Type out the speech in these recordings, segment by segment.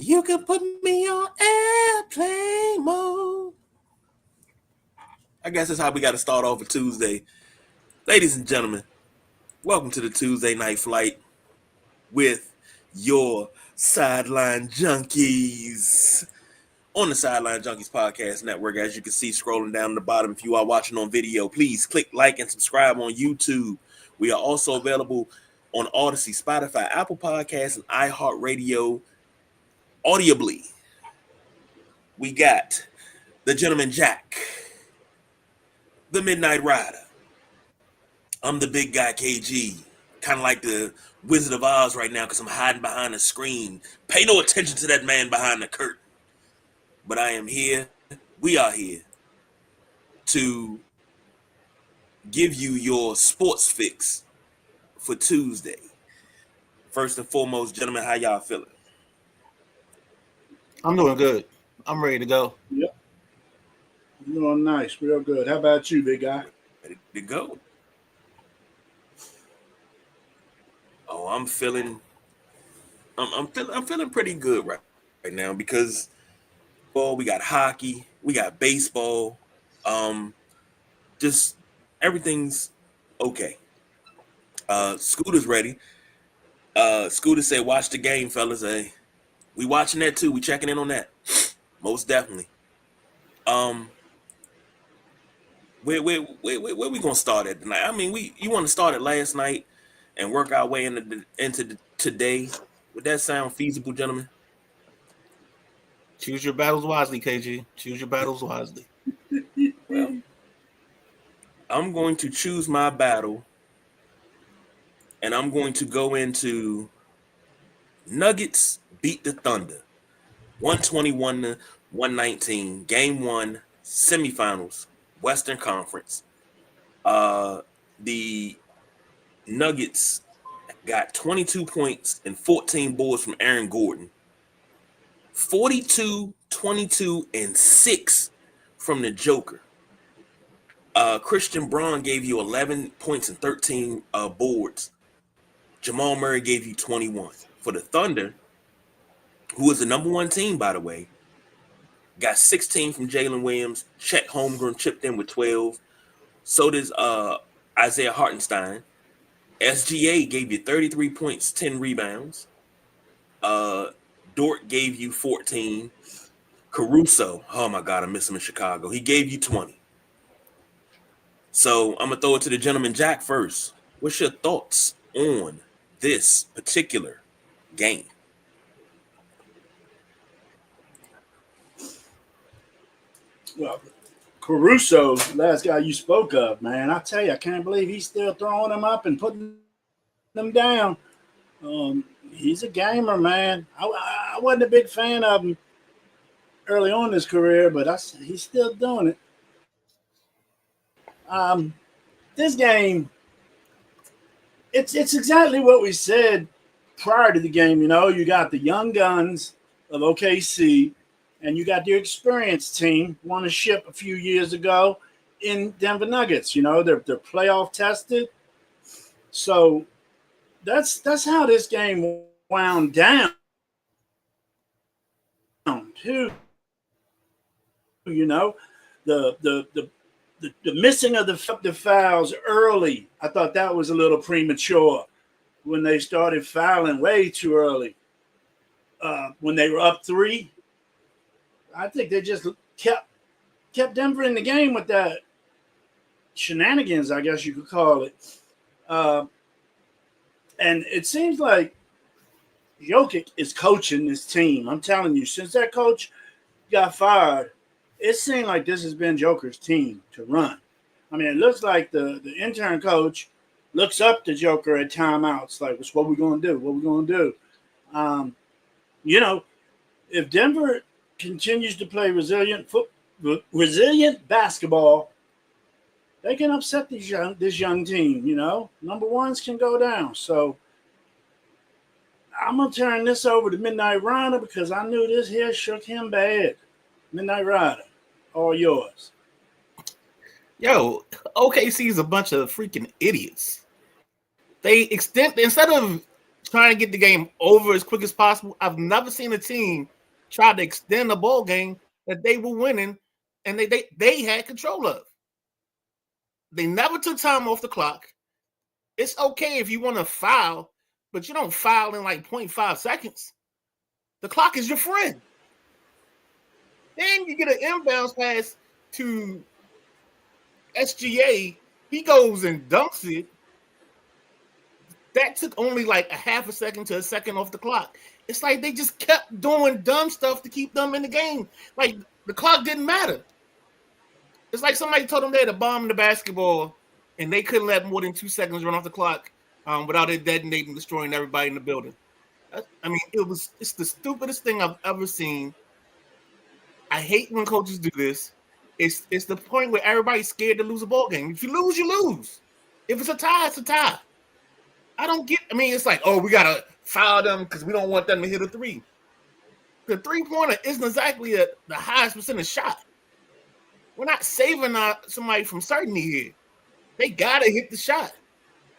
You can put me on airplane mode. I guess that's how we got to start off a Tuesday. Ladies and gentlemen, welcome to the Tuesday Night Flight with your Sideline Junkies. On the Sideline Junkies Podcast Network, as you can see scrolling down the bottom, if you are watching on video, please click like and subscribe on YouTube. We are also available on Odyssey, Spotify, Apple Podcasts, and iHeartRadio audibly. We got the Gentleman Jack, the Midnight Rider. I'm the big guy, KG. Kind of like the Wizard of Oz right now because I'm hiding behind a screen. Pay no attention to that man behind the curtain. But I am here, we are here, to give you your sports fix for Tuesday. First and foremost, gentlemen, how y'all feeling? I'm doing good. I'm ready to go. Yep. I'm doing nice, real good. How about you, big guy? Ready to go. Oh, I'm feeling pretty good right now because we got hockey, we got baseball, just everything's okay. Scooter's ready. Scooter said, "Watch the game, fellas." Hey, we watching that too. We checking in on that, most definitely. Where we gonna start at tonight? I mean, you want to start it last night and work our way into today. Would that sound feasible, gentlemen? Choose your battles wisely, KG. Choose your battles wisely. Well, I'm going to choose my battle, and I'm going to go into Nuggets beat the Thunder, 121-119, Game 1, semifinals, Western Conference. The Nuggets got 22 points and 14 boards from Aaron Gordon. 42, 22, and 6 from the Joker. Christian Braun gave you 11 points and 13 boards. Jamal Murray gave you 21. For the Thunder, who is the number one team, by the way, got 16 from Jalen Williams. Chet Holmgren chipped in with 12. So does Isaiah Hartenstein. SGA gave you 33 points, 10 rebounds. Dort gave you 14. Caruso, oh my God, I miss him in Chicago. He gave you 20. So I'm going to throw it to the Gentleman Jack first. What's your thoughts on this particular game? Well, Caruso, last guy you spoke of, man, I tell you, I can't believe he's still throwing them up and putting them down. He's a gamer, man. I wasn't a big fan of him early on in his career, but he's still doing it. This game, it's exactly what we said prior to the game. You know, you got the young guns of OKC, and you got your experienced team, won a ship a few years ago in Denver Nuggets. You know, they're playoff tested. So that's how this game wound down too. You know, the missing of the fouls early, I thought that was a little premature when they started fouling way too early. When they were up 3, I think they just kept Denver in the game with that shenanigans, I guess you could call it. And it seems like Jokic is coaching this team. I'm telling you, since that coach got fired, it seemed like this has been Joker's team to run. I mean, it looks like the intern coach looks up to Joker at timeouts, like, what we going to do? What we going to do? You know, if Denver continues to play resilient basketball, they can upset this young team, you know. Number ones can go down. So I'm going to turn this over to Midnight Rider because I knew this here shook him bad. Midnight Rider, all yours. Yo, OKC is a bunch of freaking idiots. Instead of trying to get the game over as quick as possible, I've never seen a team tried to extend a ball game that they were winning and they had control of. They never took time off the clock. It's okay if you want to foul, but you don't foul in like 0.5 seconds. The clock is your friend. Then you get an inbounds pass to SGA. He goes and dunks it. That took only like a half a second to a second off the clock. It's like they just kept doing dumb stuff to keep them in the game. Like the clock didn't matter. It's like somebody told them they had a bomb in the basketball and they couldn't let more than 2 seconds run off the clock without it detonating, destroying everybody in the building. I mean, it's the stupidest thing I've ever seen. I hate when coaches do this. It's the point where everybody's scared to lose a ball game. If you lose, you lose. If it's a tie, it's a tie. I mean, it's like, oh, we gotta foul them because we don't want them to hit a three. The three-pointer isn't exactly the highest percentage shot. We're not saving somebody from certainty here. They gotta hit the shot.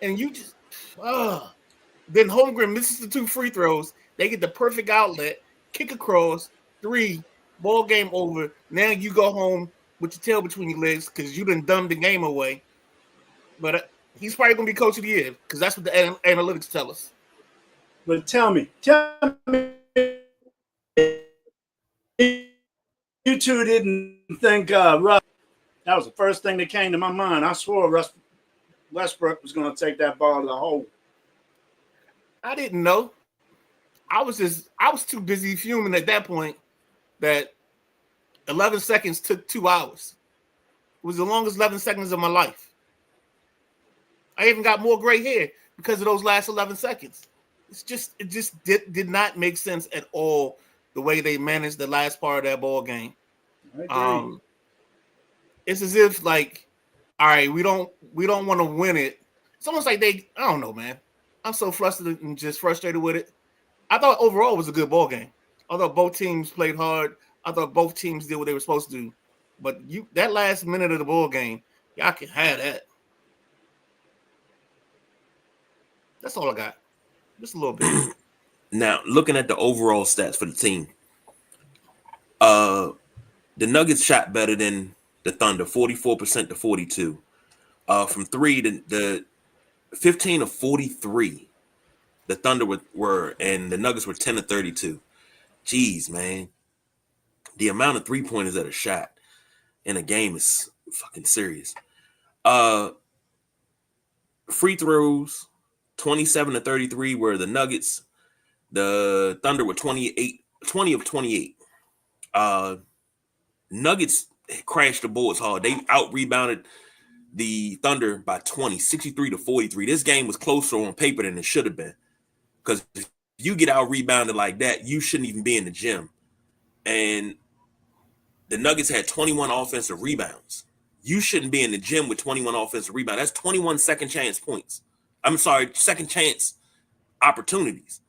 And you just then Holmgren misses the 2 free throws. They get the perfect outlet, kick across, 3, ball game over. Now you go home with your tail between your legs because you done dumbed the game away. But he's probably going to be coach of the year because that's what the analytics tell us. But tell me, you two didn't think Russ, that was the first thing that came to my mind. I swore Westbrook was going to take that ball to the hole. I didn't know. I was too busy fuming at that point that 11 seconds took 2 hours. It was the longest 11 seconds of my life. I even got more gray hair because of those last 11 seconds. It just did not make sense at all the way they managed the last part of that ball game. It's as if like, all right, we don't want to win it. It's almost like I don't know, man. I'm so frustrated and just frustrated with it. I thought overall it was a good ball game. I thought both teams played hard. I thought both teams did what they were supposed to do. But that last minute of the ball game, y'all can have that. That's all I got. Just a little bit. Now, looking at the overall stats for the team, the Nuggets shot better than the Thunder, 44% to 42. From 3, the 15 of 43, the Thunder were and the Nuggets were 10 to 32. Jeez, man. The amount of 3-pointers that are shot in a game is fucking serious. Free throws, 27 to 33 were the Nuggets. The Thunder were 20 of 28. Nuggets crashed the boards hard. They out-rebounded the Thunder by 20, 63 to 43. This game was closer on paper than it should have been. Because if you get out-rebounded like that, you shouldn't even be in the gym. And the Nuggets had 21 offensive rebounds. You shouldn't be in the gym with 21 offensive rebounds. That's 21 second chance points. Second chance opportunities.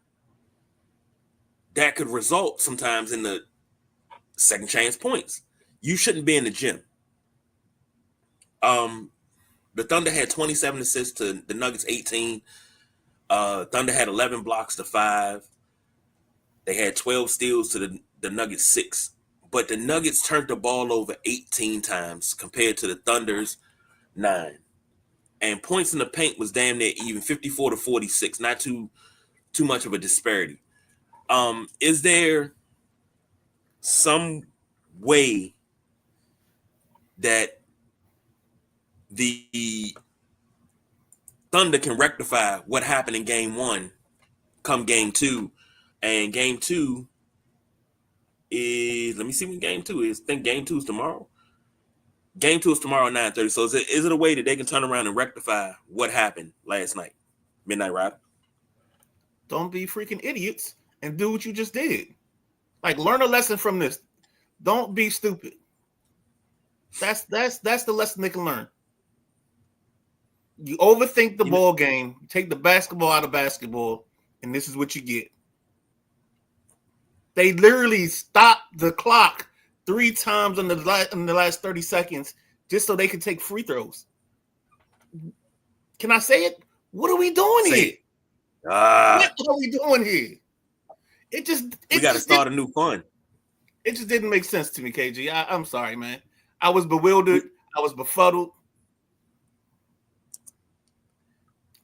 That could result sometimes in the second chance points. You shouldn't be in the gym. The Thunder had 27 assists to the Nuggets 18. Thunder had 11 blocks to 5. They had 12 steals to the Nuggets 6. But the Nuggets turned the ball over 18 times compared to the Thunder's 9. And points in the paint was damn near even, 54 to 46. Not too much of a disparity. Is there some way that the Thunder can rectify what happened in game 1 come game 2? And game 2 is, let me see when game 2 is. I think game 2 is tomorrow. Game 2 is tomorrow at 9:30. So is it a way that they can turn around and rectify what happened last night? Midnight Ride. Don't be freaking idiots and do what you just did. Like, learn a lesson from this. Don't be stupid. That's the lesson they can learn. You overthink the ball game, take the basketball out of basketball, and this is what you get. They literally stopped the clock 3 times in the last 30 seconds just so they could take free throws. Can I say it? What are we doing here? What are we doing here? We got to start a new fund. It just didn't make sense to me, KG. I'm sorry, man. I was bewildered. I was befuddled.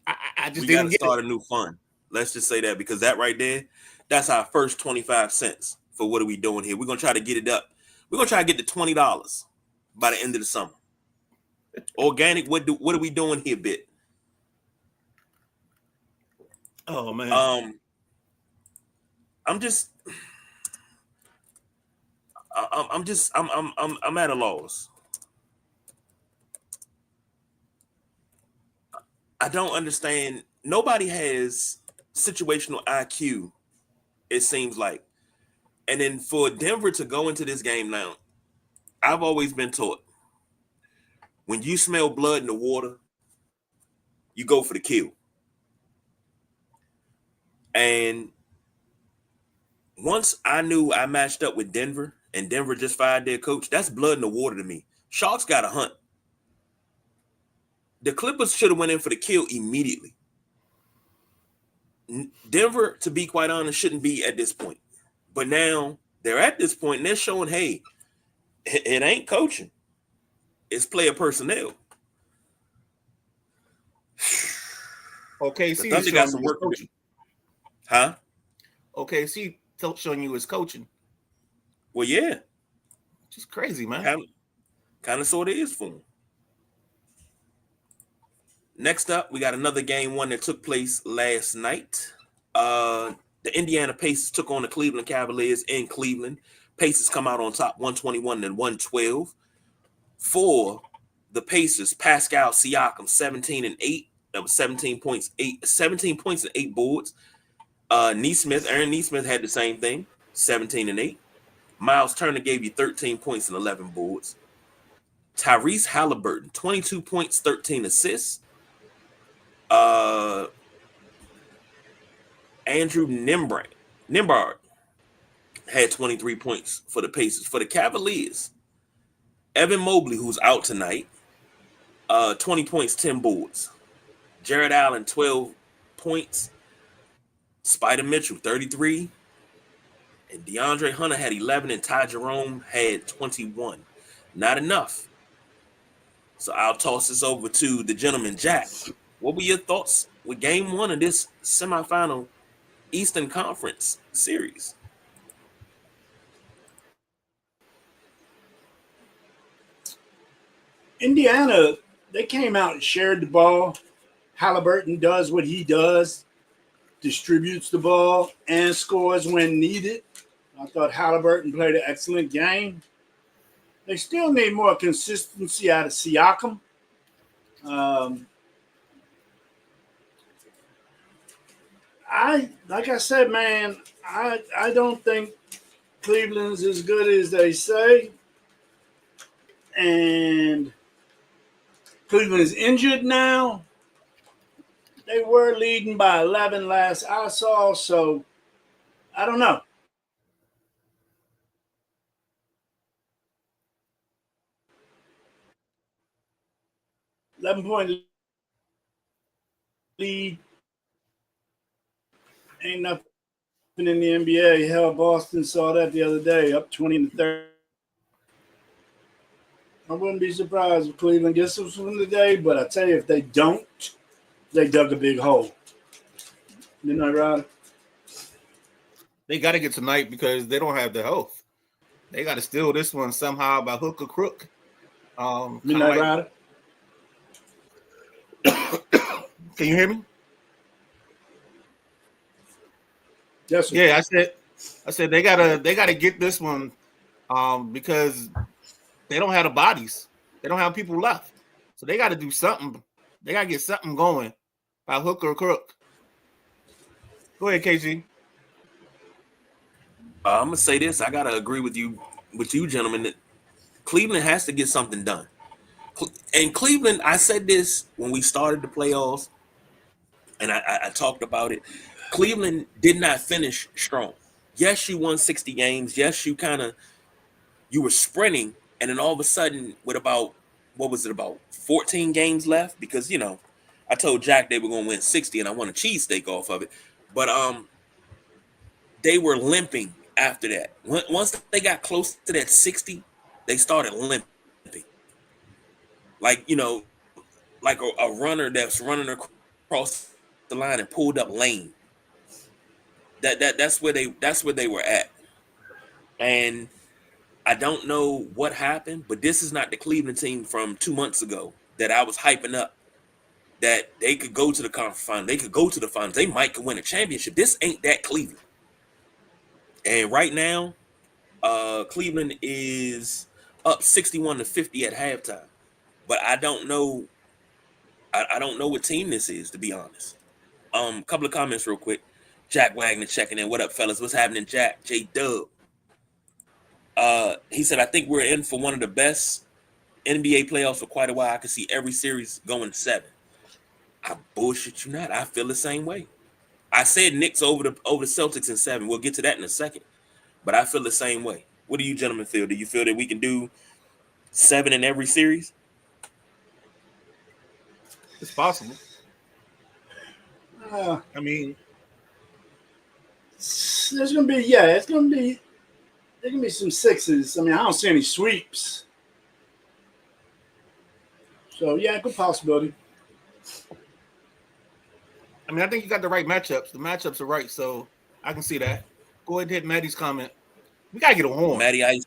I just We didn't got to get start it. a new fund. Let's just say that, because that right there, that's our first 25 cents for what are we doing here. We're gonna try to get it up. We're gonna try to get to $20 by the end of the summer. Organic, what are we doing here, bit? Oh man. I'm at a loss. I don't understand. Nobody has situational IQ, it seems like. And then for Denver to go into this game now, I've always been taught when you smell blood in the water, you go for the kill. And once I knew I matched up with Denver and Denver just fired their coach, that's blood in the water to me. Sharks got to hunt. The Clippers should have went in for the kill immediately. Denver, to be quite honest, shouldn't be at this point. But now they're at this point and they're showing, hey, it ain't coaching. It's player personnel. OKC Thunder got some work to do. Huh? OKC showing you his coaching. Well, yeah. Just crazy, man. Kind of sort of is for him. Next up, we got another game one that took place last night. The Indiana Pacers took on the Cleveland Cavaliers in Cleveland. Pacers come out on top 121 and 112. For the Pacers, Pascal Siakam, 17 and 8. That was 17 points and 8 boards. Aaron Nesmith had the same thing, 17 and 8. Miles Turner gave you 13 points and 11 boards. Tyrese Halliburton, 22 points, 13 assists. Andrew Nembhard had 23 points for the Pacers. For the Cavaliers, Evan Mobley, who's out tonight, 20 points, 10 boards. Jared Allen, 12 points. Spider Mitchell, 33. And DeAndre Hunter had 11, and Ty Jerome had 21. Not enough. So I'll toss this over to the gentleman, Jack. What were your thoughts with game one of this semifinal Eastern Conference series? Indiana, they came out and shared the ball. Halliburton does what he does, distributes the ball and scores when needed. I thought Halliburton played an excellent game. They still need more consistency out of Siakam. Like I said, man, I don't think Cleveland's as good as they say. And Cleveland is injured now. They were leading by 11 last I saw, so I don't know. $11-point lead. Ain't nothing in the NBA. Hell, Boston saw that the other day, up 20-30. I wouldn't be surprised if Cleveland gets this one today, but I tell you, if they don't, they dug a big hole. Midnight Rider? They got to get tonight because they don't have the health. They got to steal this one somehow by hook or crook. Midnight Rider? Can you hear me? Yes, sir. Yeah, I said they gotta get this one because they don't have the bodies. They don't have people left. So they got to do something. They got to get something going by hook or crook. Go ahead, KG. I'm gonna say this. I gotta agree with you, gentlemen, that Cleveland has to get something done. And Cleveland, I said this when we started the playoffs, and I talked about it. Cleveland did not finish strong. Yes, you won 60 games. Yes, you were sprinting, and then all of a sudden, with about 14 games left, because I told Jack they were going to win 60, and I won a cheesesteak off of it. But they were limping after that. Once they got close to that 60, they started limping. Like, like a runner that's running across the line and pulled up lane. That's where they were at. And I don't know what happened, but this is not the Cleveland team from 2 months ago that I was hyping up, that they could go to the conference final. They could go to the finals. They might could win a championship. This ain't that Cleveland. And right now, Cleveland is up 61-50 at halftime. But I don't know. I don't know what team this is, to be honest. Couple of comments real quick. Jack Wagner checking in. What up, fellas? What's happening, Jack? J-Dub. He said, I think we're in for one of the best NBA playoffs for quite a while. I can see every series going 7. I bullshit you not. I feel the same way. I said Knicks over the Celtics in 7. We'll get to that in a second. But I feel the same way. What do you gentlemen feel? Do you feel that we can do 7 in every series? It's possible. I mean, there's gonna be there's gonna be some 6s. I mean, I don't see any sweeps. So yeah, good possibility. I mean, I think you got the right matchups. The matchups are right, so I can see that. Go ahead and hit Maddie's comment. We gotta get a horn. Maddie,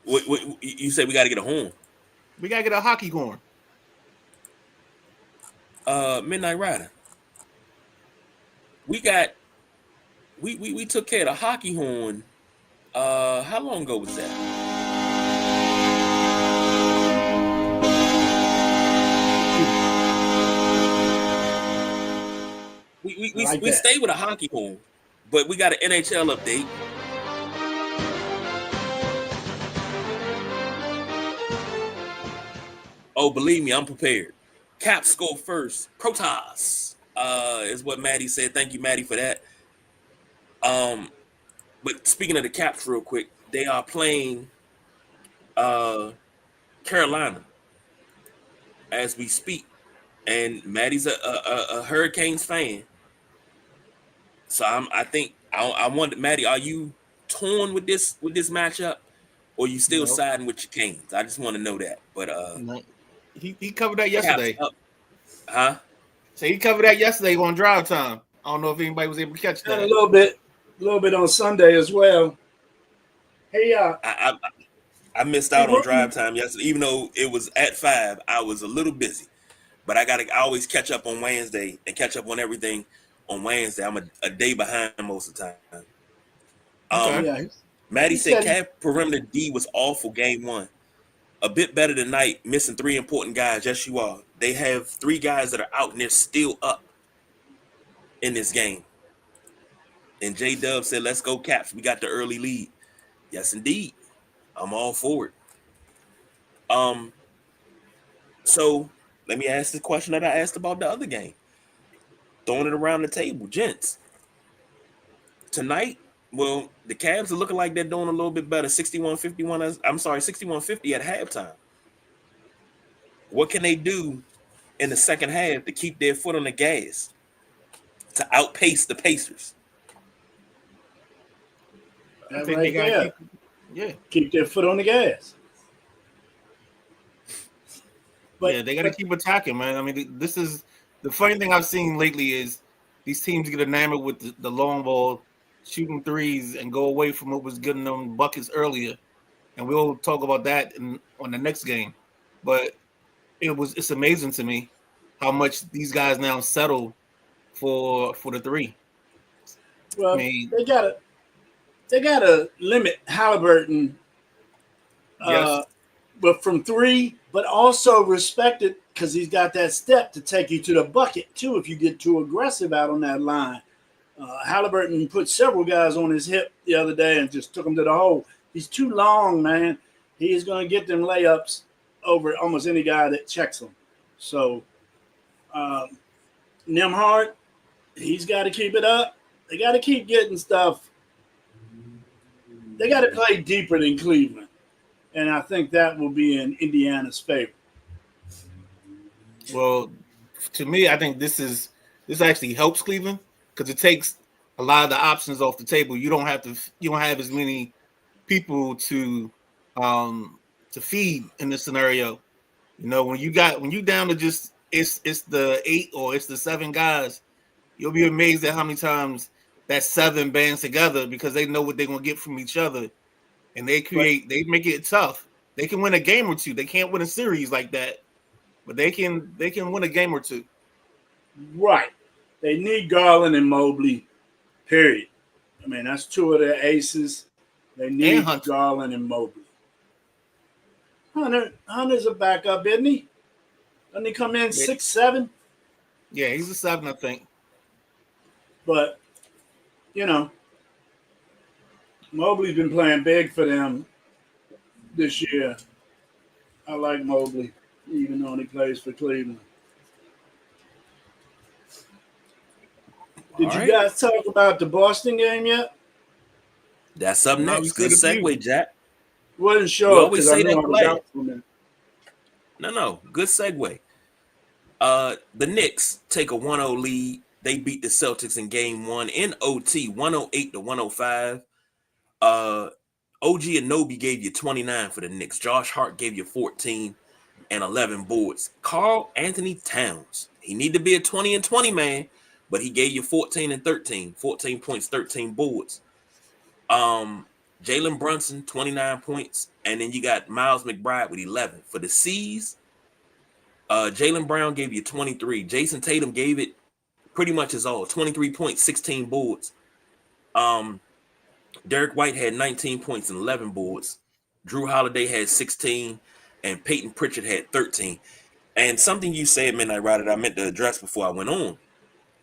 what you said we gotta get a horn. We gotta get a hockey horn. Midnight Rider. We took care of the hockey horn. How long ago was that? We stayed with a hockey horn, but we got an NHL update. Oh, believe me, I'm prepared. Caps go first. Protoss is what Maddie said. Thank you, Maddie, for that. But speaking of the Caps real quick, they are playing Carolina as we speak. And Maddie's a Hurricanes fan. So I wonder, Maddie, are you torn with this matchup, or you still siding with your Canes? I just want to know that. But he covered that yesterday. Huh? So he covered that yesterday on Drive Time. I don't know if anybody was able to catch that. And a little bit on Sunday as well. Hey, I missed out on Drive Time yesterday, even though it was at 5. I was a little busy, but I always catch up on Wednesday and catch up on everything on Wednesday. I'm a day behind most of the time. Maddie said Cap perimeter D was awful game 1. A bit better tonight, missing 3 important guys. Yes, you are. They have 3 guys that are out and they're still up in this game. And J-Dub said, let's go Caps. We got the early lead. Yes, indeed. I'm all for it. So let me ask the question that I asked about the other game. Throwing it around the table. Gents, tonight, well, the Cavs are looking like they're doing a little bit better. 61-50 at halftime. What can they do in the second half to keep their foot on the gas, to outpace the Pacers? I think they got keep their foot on the gas. But they got to keep attacking, man. I mean, this is the funny thing I've seen lately is these teams get enamored with the long ball, shooting threes, and go away from what was getting them buckets earlier. And we'll talk about that on the next game. But it's amazing to me how much these guys now settle for the 3. Well, they gotta limit Halliburton, but from 3, but also respect it because he's got that step to take you to the bucket too. If you get too aggressive out on that line, Halliburton put several guys on his hip the other day and just took them to the hole. He's too long, man. He is going to get them layups over almost any guy that checks him. So, Nembhard, he's got to keep it up. They got to keep getting stuff. They got to play deeper than Cleveland. And I think that will be in Indiana's favor. Well, to me, I think this actually helps Cleveland because it takes a lot of the options off the table. You don't have as many people to feed in this scenario. You know, when you down to just it's the 8 or it's the 7 guys, you'll be amazed at how many times that 7 bands together because they know what they're gonna get from each other, and they make it tough. They can win a game or two. They can't win a series like that, but they can win a game or two. Right. They need Garland and Mobley, period. I mean, that's 2 of their aces. They need Garland and Mobley. Hunter's a backup, isn't he? Doesn't he come in 6, 7? Yeah, he's a 7, I think. But, you know, Mobley's been playing big for them this year. I like Mobley, even though he plays for Cleveland. Did you guys talk about the Boston game yet? That's up next. Good segue, Jack. Wasn't sure. We always say that play. No. Good segue. The Knicks take a 1-0 lead. They beat the Celtics in game 1 in OT, 108-105. OG Anunoby gave you 29 for the Knicks. Josh Hart gave you 14 and 11 boards. Karl Anthony Towns, he need to be a 20 and 20 man, but he gave you 14 and 13, 14 points, 13 boards. Jalen Brunson, 29 points. And then you got Miles McBride with 11. For the C's, Jaylen Brown gave you 23. Jason Tatum gave it pretty much his all, 23 points, 16 boards. Derek White had 19 points and 11 boards. Drew Holiday had 16, and Peyton Pritchard had 13. And something you said, Midnight Rider, that I meant to address before I went on.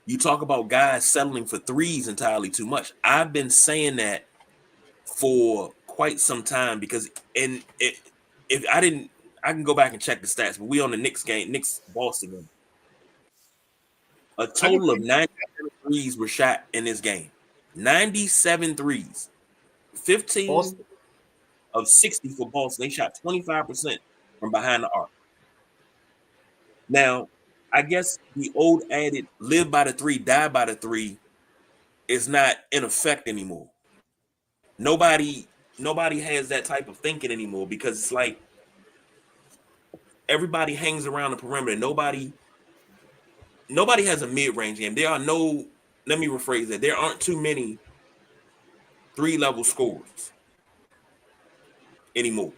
You talk about guys settling for threes entirely too much. I've been saying that for quite some time because if I didn't, I can go back and check the stats, but we on the Knicks Boston game. A total of 97 threes were shot in this game. 97 threes. 15 Boston of 60 for Boston. They shot 25% from behind the arc. Now, I guess the old adage, live by the 3, die by the 3, is not in effect anymore. Nobody has that type of thinking anymore because it's like everybody hangs around the perimeter. Nobody has a mid-range game. Let me rephrase that. There aren't too many 3-level scorers anymore.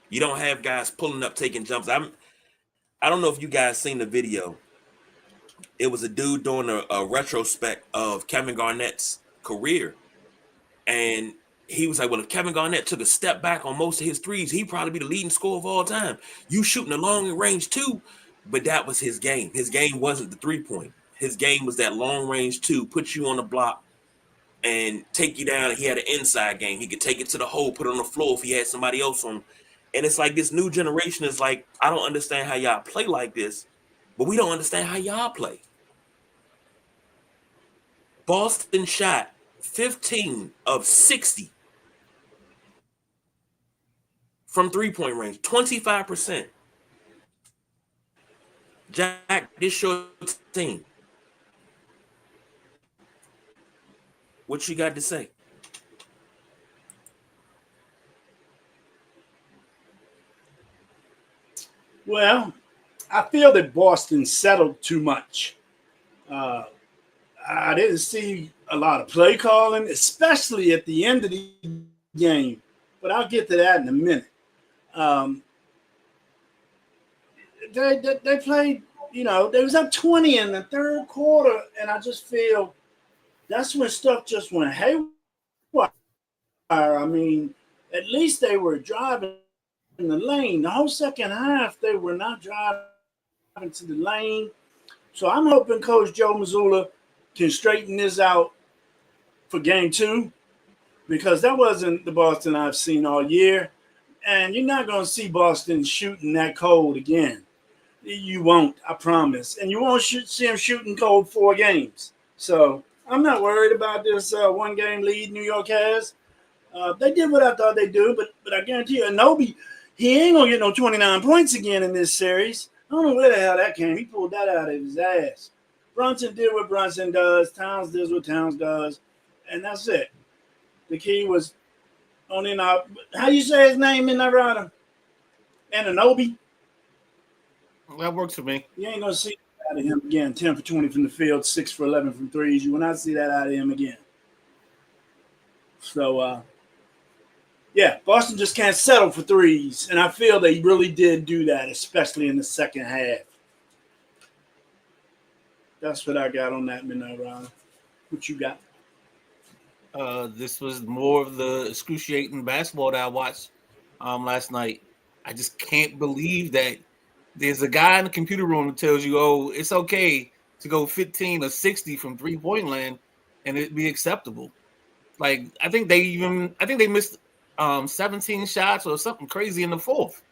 You don't have guys pulling up, taking jumps. I don't know if you guys seen the video. It was a dude doing a retrospect of Kevin Garnett's career. And he was like, well, if Kevin Garnett took a step back on most of his threes, he'd probably be the leading scorer of all time. You shooting a long range too, but that was his game. His game wasn't the 3-point. His game was that long range 2, put you on the block and take you down. He had an inside game. He could take it to the hole, put it on the floor if he had somebody else on. And it's like this new generation is like, I don't understand how y'all play like this, but we don't understand how y'all play. Boston shot 15 of 60 from 3-point range, 25%. Jack, this your team. What you got to say? Well, I feel that Boston settled too much. I didn't see a lot of play calling, especially at the end of the game. But I'll get to that in a minute. They played, they was up 20 in the third quarter, and I just feel that's when stuff just went haywire. I mean, at least they were driving in the lane. The whole second half, they were not driving to the lane. So I'm hoping Coach Joe Mazzulla can straighten this out for game 2, because that wasn't the Boston I've seen all year. And you're not going to see Boston shooting that cold again. You won't, I promise. And you won't see them shooting cold 4 games. So I'm not worried about this 1-game lead New York has. They did what I thought they'd do, but I guarantee you, Anunoby, he ain't going to get no 29 points again in this series. I don't know where the hell that came. He pulled that out of his ass. Brunson did what Brunson does. Towns does what Towns does, and that's it. The key was only not. How you say his name in that rider? Ananobi. That works for me. You ain't gonna see that out of him again. 10 for 20 from the field, 6 for 11 from threes. You will not see that out of him again. So, yeah, Boston just can't settle for threes, and I feel they really did do that, especially in the second half. That's what I got on that midnight round. What you got? This was more of the excruciating basketball that I watched last night. I just can't believe that there's a guy in the computer room that tells you, oh, it's okay to go 15 or 60 from three-point land and it'd be acceptable. Like, I think they missed 17 shots or something crazy in the fourth.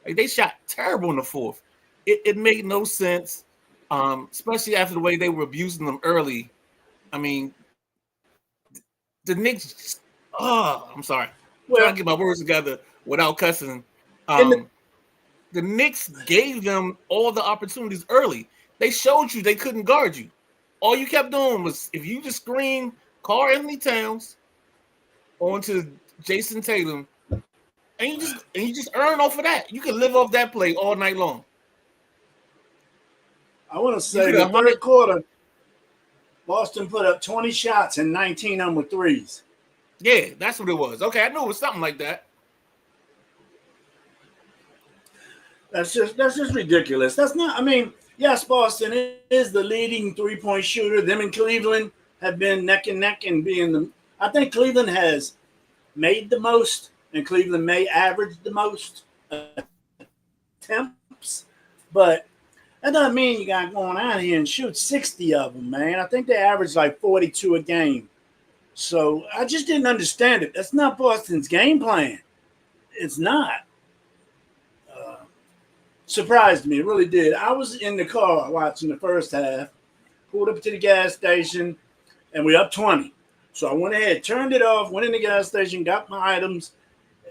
Like, they shot terrible in the fourth. It made no sense, especially after the way they were abusing them early. I mean, the Knicks. Oh, I'm sorry. I'm trying to get my words together without cussing. The Knicks gave them all the opportunities early. They showed you they couldn't guard you. All you kept doing was if you just screen Karl Anthony Towns onto Jason Tatum, and you just earn off of that. You can live off that play all night long. I want to say the third quarter, Boston put up 20 shots and 19 of them were threes. Yeah, that's what it was. Okay, I knew it was something like that. That's just ridiculous. That's not. I mean, yes, Boston is the leading three-point shooter. Them and Cleveland have been neck and neck and being the. I think Cleveland has made the most, and Cleveland may average the most attempts, but that doesn't mean you got going out here and shoot 60 of them, man. I think they average like 42 a game. So I just didn't understand it. That's not Boston's game plan. It's not. Surprised me. It really did. I was in the car watching the first half, pulled up to the gas station, and we up 20. So I went ahead, turned it off, went in the gas station, got my items,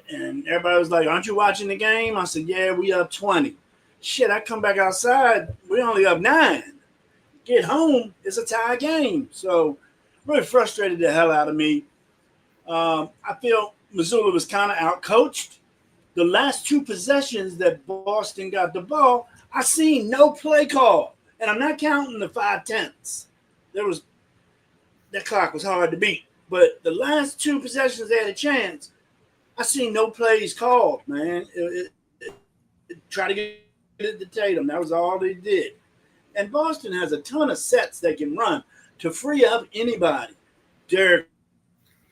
and everybody was like, aren't you watching the game? I said, yeah, we up 20. Shit, I come back outside, we only up 9. Get home, it's a tie game. So really frustrated the hell out of me. I feel Missoula was kind of out-coached. The last 2 possessions that Boston got the ball, I seen no play call. And I'm not counting the 5/10. That clock was hard to beat. But the last 2 possessions they had a chance, I seen no plays called, man. Try to get it to Tatum. That was all they did. And Boston has a ton of sets they can run to free up anybody. Derek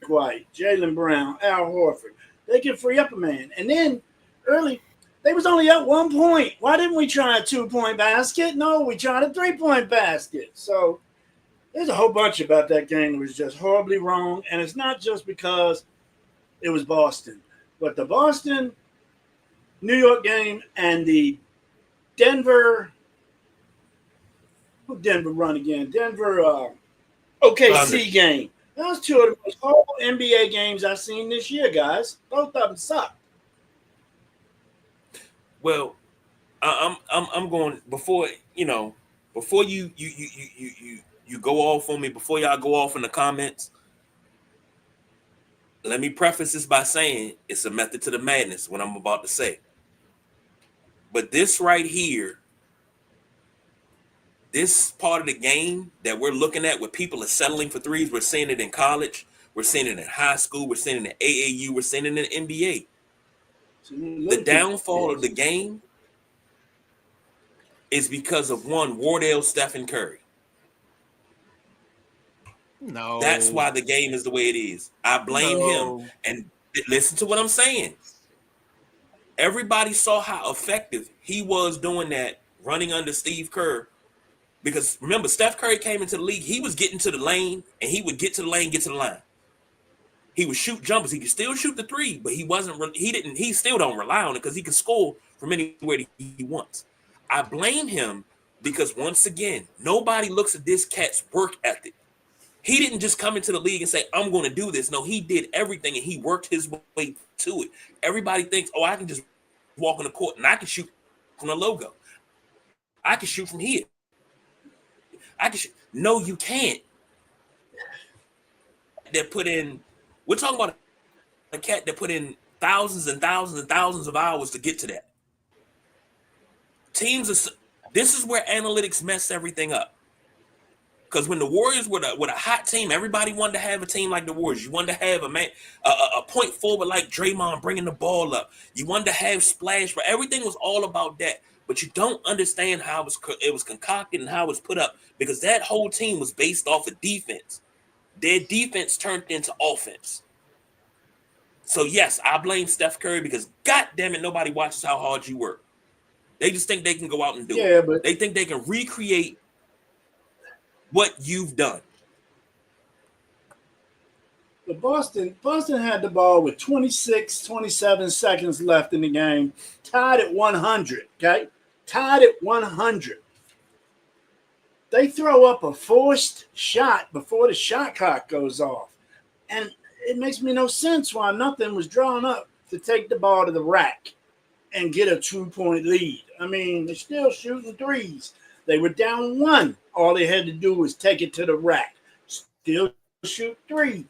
White, Jaylen Brown, Al Horford. They can free up a man. And then early, they was only up 1 point. Why didn't we try a 2-point basket? No, we tried a 3-point basket. So there's a whole bunch about that game that was just horribly wrong. And it's not just because it was Boston. But the Boston, New York game and the Denver – who Denver run again? Denver OKC game. Those 2 of the most horrible NBA games I've seen this year, guys. Both of them suck. Well, I'm going before you go off on me, before y'all go off in the comments. Let me preface this by saying it's a method to the madness, what I'm about to say. But this right here, this part of the game that we're looking at where people are settling for threes, we're seeing it in college, we're seeing it in high school, we're seeing it in AAU, we're seeing it in the NBA. The downfall of the game is because of one, Wardell, Stephen Curry. No. That's why the game is the way it is. I blame him. And listen to what I'm saying. Everybody saw how effective he was doing that, running under Steve Kerr. Because remember, Steph Curry came into the league, he was getting to the lane, and he would get to the lane, get to the line. He would shoot jumpers. He could still shoot the 3, but he still don't rely on it because he can score from anywhere he wants. I blame him because, once again, nobody looks at this cat's work ethic. He didn't just come into the league and say, I'm going to do this. No, he did everything, and he worked his way to it. Everybody thinks, oh, I can just walk on the court, and I can shoot from the logo. I can shoot from here. I can. No, you can't. That put in. We're talking about a cat that put in thousands and thousands and thousands of hours to get to that. Teams are. This is where analytics mess everything up. Because when the Warriors were with a hot team, everybody wanted to have a team like the Warriors. You wanted to have a point forward like Draymond bringing the ball up. You wanted to have splash, but everything was all about that. But you don't understand how it was concocted and how it was put up, because that whole team was based off of defense. Their defense turned into offense. So yes, I blame Steph Curry, because God damn it, nobody watches how hard you work. They just think they can go out and do it. But they think they can recreate what you've done. But Boston had the ball with 26, 27 seconds left in the game, tied at 100, okay? Tied at 100. They throw up a forced shot before the shot clock goes off. And it makes me no sense why nothing was drawn up to take the ball to the rack and get a 2-point lead. I mean, they're still shooting threes. They were down 1. All they had to do was take it to the rack. Still shoot 3.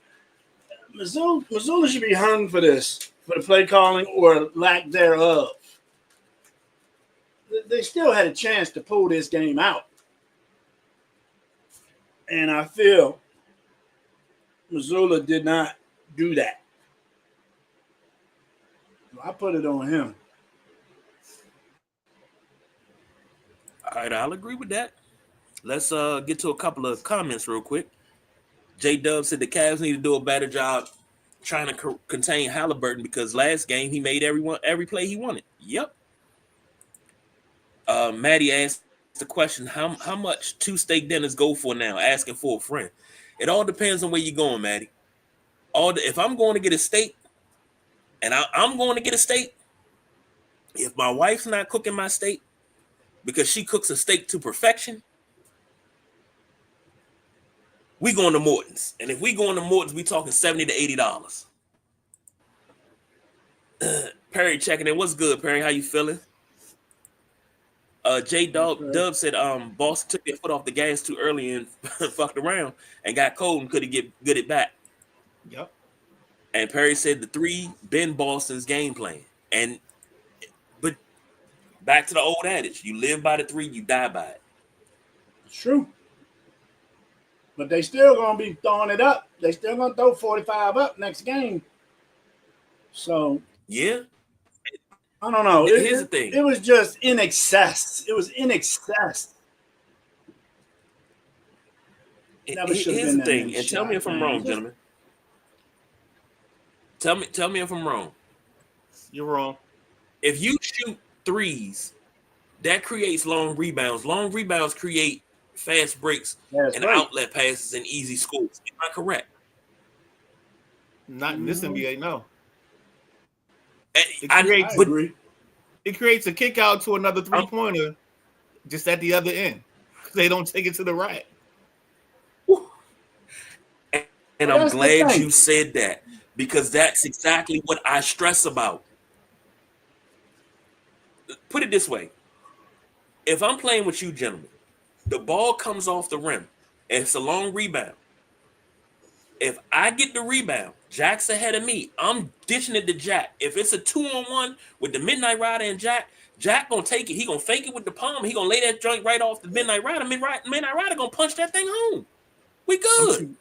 Missoula should be hung for this, for the play calling or lack thereof. They still had a chance to pull this game out. And I feel Missoula did not do that. I put it on him. All right, I'll agree with that. Let's get to a couple of comments real quick. J-Dub said the Cavs need to do a better job trying to contain Halliburton, because last game he made every play he wanted. Yep. Maddie asked the question, how much 2 steak dinners go for now? Asking for a friend. It all depends on where you're going, Maddie. If I'm going to get a steak, and I'm going to get a steak, if my wife's not cooking my steak, because she cooks a steak to perfection, we going to Morton's. And if we going to Morton's, we talking $70 to $80. Perry checking in. What's good, Perry? How you feeling? Dub said Boston took their foot off the gas too early and fucked around and got cold and couldn't get it back. Yep. And Perry said the 3 been Boston's game plan. But back to the old adage, you live by the 3, you die by it. It's true. But they still going to be throwing it up. They still going to throw 45 up next game. So, yeah. I don't know. Here's the thing. It was just in excess. It was in excess. Here's the thing. And tell me if I'm wrong, gentlemen. Tell me if I'm wrong. You're wrong. If you shoot threes, that creates long rebounds. Long rebounds create fast breaks and outlet passes and easy scores. Am I correct? Not in this NBA, no. I agree. It creates a kick out to another 3-pointer just at the other end. They don't take it to the right. And I'm glad you said that, because that's exactly what I stress about. Put it this way. If I'm playing with you, gentlemen, the ball comes off the rim, and it's a long rebound. If I get the rebound, Jack's ahead of me, I'm dishing it to Jack. If it's a 2-on-1 with the Midnight Rider and Jack gonna take it. He gonna fake it with the palm. He gonna lay that joint right off the Midnight Rider. Midnight Rider gonna punch that thing home. We good.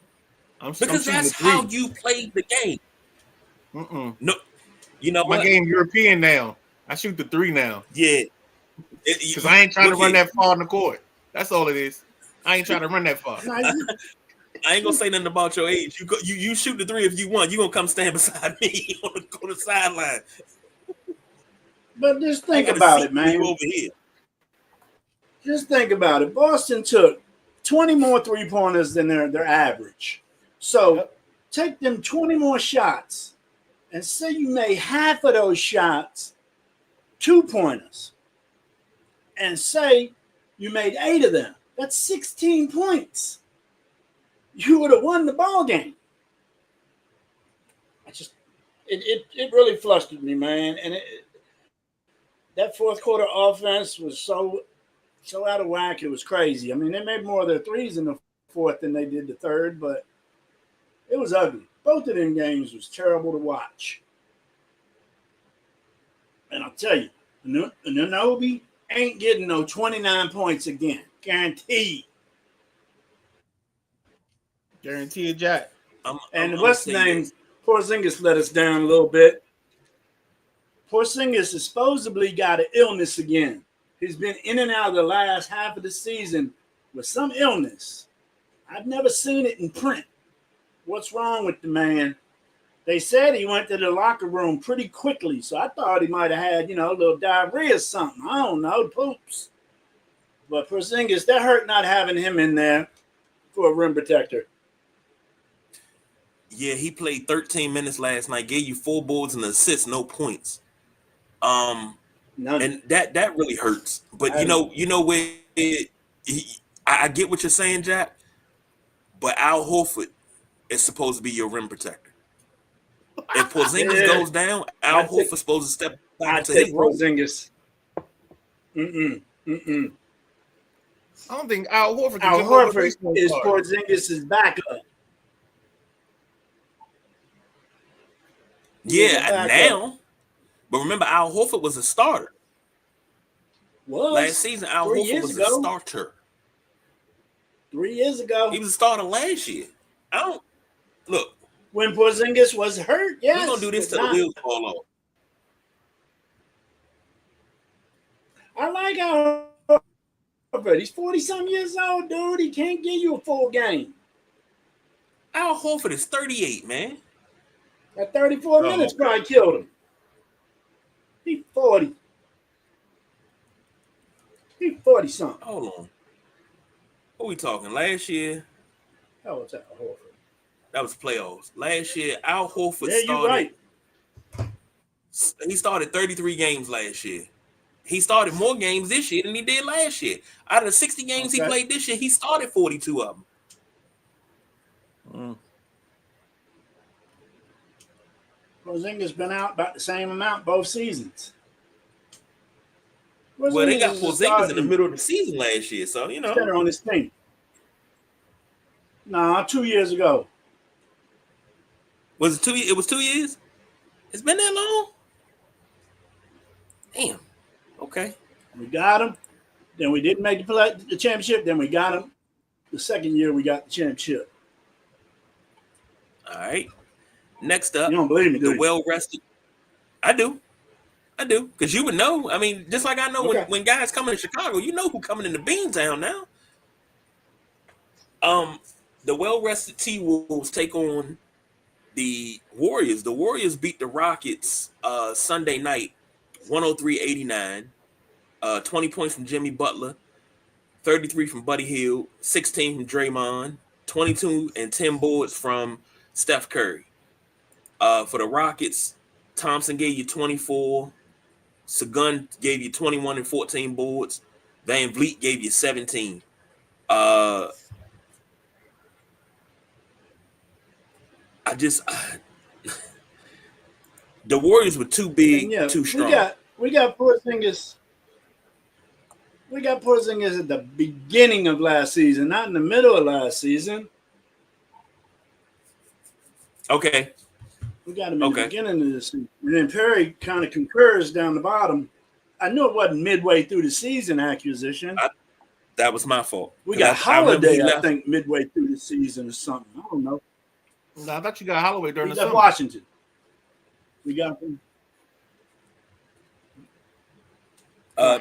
Because that's how you play the game. No, you know my game European now. I shoot the 3 now. Yeah. Because I ain't trying to run that far on the court. That's all it is. I ain't trying to run that far. I ain't gonna say nothing about your age. You shoot the 3 if you want. You gonna come stand beside me on the sideline. But just think about it, man. Over here. Just think about it. Boston took 20 more 3-pointers than their average. So take them 20 more shots and say you made half of those shots 2-pointers. And say you made 8 of them. That's 16 points. You would have won the ball game. It really flustered me, man. And that fourth quarter offense was so so out of whack. It was crazy. I mean, they made more of their threes in the fourth than they did the third, but it was ugly. Both of them games was terrible to watch. And I'll tell you, Anunoby ain't getting no 29 points again. Guaranteed. Guaranteed, Jack. And what's the name? Porzingis let us down a little bit. Porzingis has supposedly got an illness again. He's been in and out of the last half of the season with some illness. I've never seen it in print. What's wrong with the man? They said he went to the locker room pretty quickly, so I thought he might have had, a little diarrhea or something. I don't know, poops. But Porzingis, that hurt not having him in there for a rim protector. Yeah, he played 13 minutes last night, gave you 4 boards and assists, no points. And that really hurts. But where I get what you're saying, Jack. But Al Horford is supposed to be your rim protector. If Porzingis goes down, Al Horford's supposed to step back to his role. Porzingis. I don't think Al Horford. Al Horford is Porzingis' backup. Yeah, now. But remember, Al Horford was a starter. Last season, Al Horford was a starter. 3 years ago. He was a starter last year. Look. When Porzingis was hurt, yes. We're going to do this till the wheels fall off. I like Al Horford. He's 40-some years old, dude. He can't give you a full game. Al Horford is 38, man. That 34 minutes probably killed him. He's 40. He's 40-something. Hold on. What we talking? Last year? How was Al Horford? That was playoffs. Last year, Al Horford started. You're right. He started 33 games last year. He started more games this year than he did last year. Out of the 60 games he played this year, he started 42 of them. Porzingis been out about the same amount both seasons. Well, they got Porzingis in the middle of the season last year, so Center on his team. Nah, 2 years ago. Was it 2 years? It was 2 years? It's been that long? Damn. Okay. We got him. Then we didn't make the championship. Then we got him. The second year we got the championship. All right. Next up, you don't believe me, the well-rested. I do. Because you would know. I mean, just like I know when guys come in Chicago, you know who coming into Beantown now. The well-rested T-Wolves take on the Warriors. The Warriors beat the Rockets Sunday night, 103-89. 20 points from Jimmy Butler, 33 from Buddy Hield, 16 from Draymond, 22 and 10 boards from Steph Curry. For the Rockets, Thompson gave you 24. Sagun gave you 21 and 14 boards. Van Vliet gave you 17. The Warriors were too big, too strong. We got Porzingis. We got Porzingis at the beginning of last season, not in the middle of last season. Okay. We got him in the beginning of the season. And then Perry kind of concurs down the bottom. I knew it wasn't midway through the season acquisition. That was my fault. We got Holiday, I think, midway through the season or something. I don't know. No, I thought you got Holloway during the summer. Washington. We got him.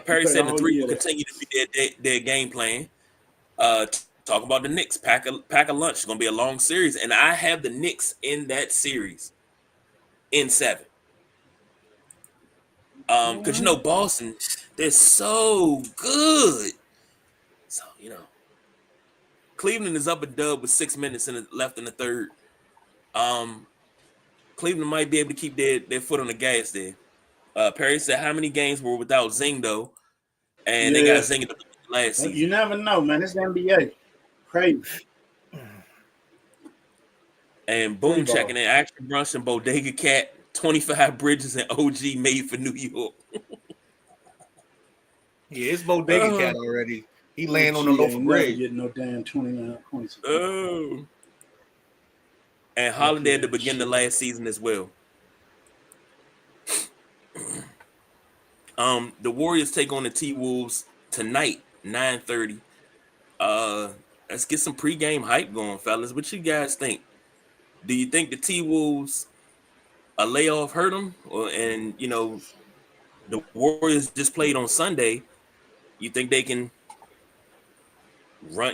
Perry said the three will continue to be their game plan. Talk about the Knicks. Pack a lunch. It's going to be a long series. And I have the Knicks in that series in 7. Because, Boston, they're so good. So, Cleveland is up a dub with 6 minutes left in the third. Cleveland might be able to keep their foot on the gas there. Perry said, how many games were without Zing, though? And they got Zing last season. You never know, man. It's the NBA. Crazy. And boom, checking in. Action Brunson, Bodega Cat, 25 Bridges, and OG made for New York. Yeah, it's Bodega Cat already. He laying on the loaf of ain't never bread. getting no damn 29 points. Oh. And Holiday at the beginning of last season as well. The Warriors take on the T-Wolves tonight, 9:30. Let's get some pregame hype going, fellas. What you guys think? Do you think the T-Wolves a layoff hurt them, and the Warriors just played on Sunday? You think they can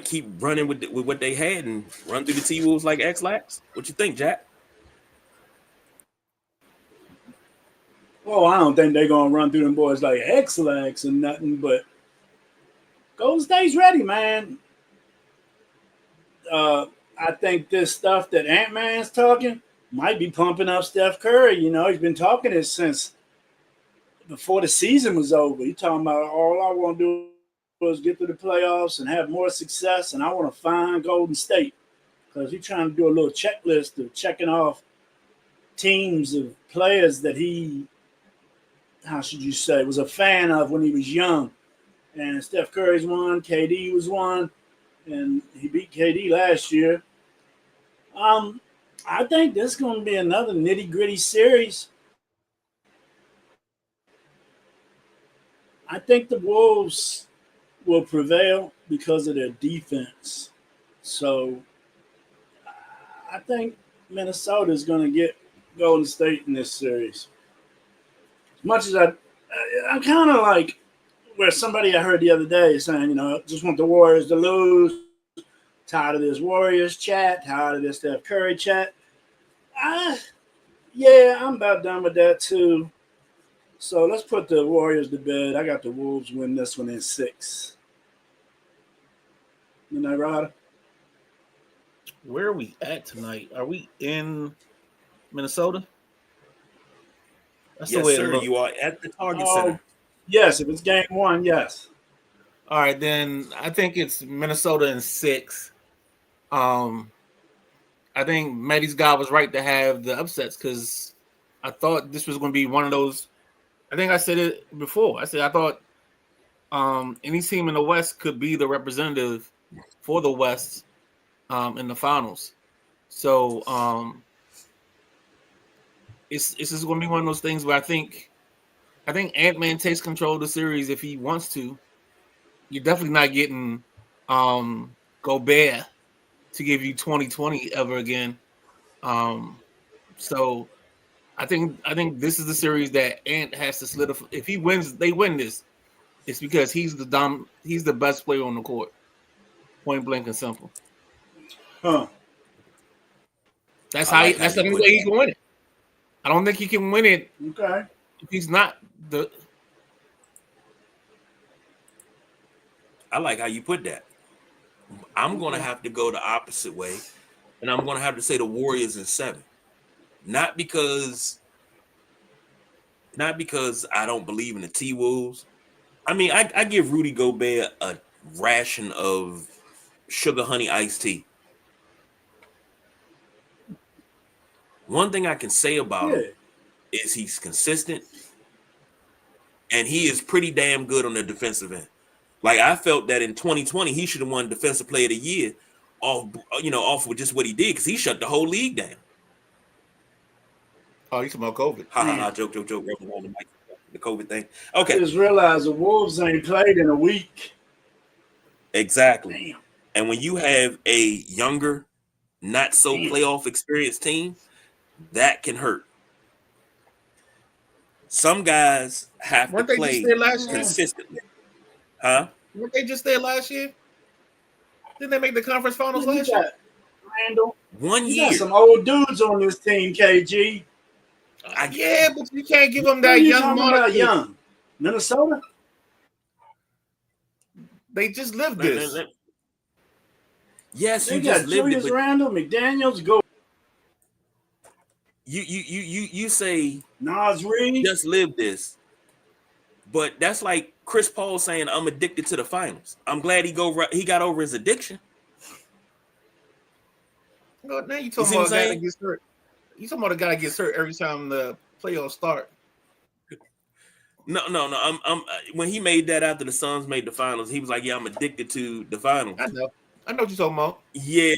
keep running with what they had and run through the T-Wolves like X-Lax? What you think, Jack? Oh, I don't think they're gonna run through them boys like X-Lax and nothing, but Golden State's ready, man. I think this stuff that Ant-Man's talking might be pumping up Steph Curry. He's been talking it since before the season was over. He's talking about all I want to do is get to the playoffs and have more success, and I want to find Golden State because he's trying to do a little checklist of checking off teams of players that he, how should you say, was a fan of when he was young. And Steph Curry's one, KD was one, and he beat KD last year. I think this is going to be another nitty-gritty series. I think the Wolves will prevail because of their defense. So I think Minnesota is going to get Golden State in this series. As much as I'm kind of like where somebody I heard the other day saying, just want the Warriors to lose. Tired of this Warriors chat, tired of this Steph Curry chat. Yeah, I'm about done with that too. So let's put the Warriors to bed. I got the Wolves win this one in 6. Isn't that right? Where are we at tonight? Are we in Minnesota? That's Yes, the way sir. it looks. You are at the Target Center. Yes, if it's game 1, yes. All right, then I think it's Minnesota in 6. I think Maddie's guy was right to have the upsets because I thought this was going to be one of those. I think I said it before. I thought any team in the West could be the representative for the West in the finals. So it's just going to be one of those things where I think Ant-Man takes control of the series if he wants to. You're definitely not getting Gobert to give you 2020 ever again. So I think this is the series that Ant has to solidify. If he wins, they win this. It's because he's the best player on the court. Point blank and simple. Huh. That's the only way he can win it. I don't think he can win it Okay. if he's not the. I like how you put that. I'm going to have to go the opposite way, and I'm going to have to say the Warriors in 7. Not because I don't believe in the T-Wolves. I mean, I give Rudy Gobert a ration of sugar honey iced tea. One thing I can say about him is he's consistent, and he is pretty damn good on the defensive end. Like, I felt that in 2020, he should have won Defensive Player of the Year off with just what he did, because he shut the whole league down. Oh, you talking about COVID? Ha ha ha! Joke. Rubbing on the mic, the COVID thing. Okay. I just realized the Wolves ain't played in a week. Exactly. Damn. And when you have a younger, not so playoff experienced team, that can hurt. Some guys have to play consistently. Huh? Weren't they just there last year? Didn't they make the conference finals last year? Randall, 1 you year. got some old dudes on this team, KG. Yeah, but you can't give them that young money. Young Minnesota. They just lived this. Yes, They you got just lived Julius it. But Randle, McDaniels, go. You say Nas Reed just lived this, but that's like Chris Paul saying I'm addicted to the finals. I'm glad he got over his addiction. Well, now you talking about a guy that gets hurt. You talking about a guy that gets hurt every time the playoffs start. No. I'm when he made that after the Suns made the finals, he was like, "Yeah, I'm addicted to the finals." I know what you're talking about. Yeah,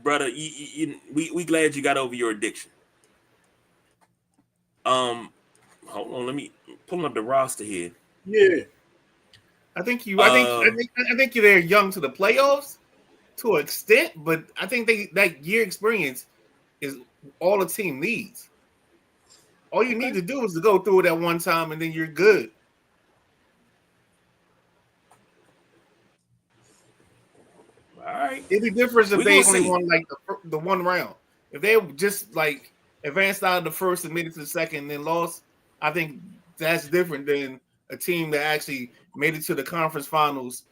brother. We glad you got over your addiction. Um, hold on. Let me pull up the roster here. Yeah. I think Uh, they're young to the playoffs to an extent, but I think that year experience is all the team needs. All you need to do is to go through it at one time, and then you're good. all right. It'd be different if We're they gonna only see. won like the one round. If they just like advanced out of the first and made it to the second and then lost, I think that's different than a team that actually made it to the conference finals.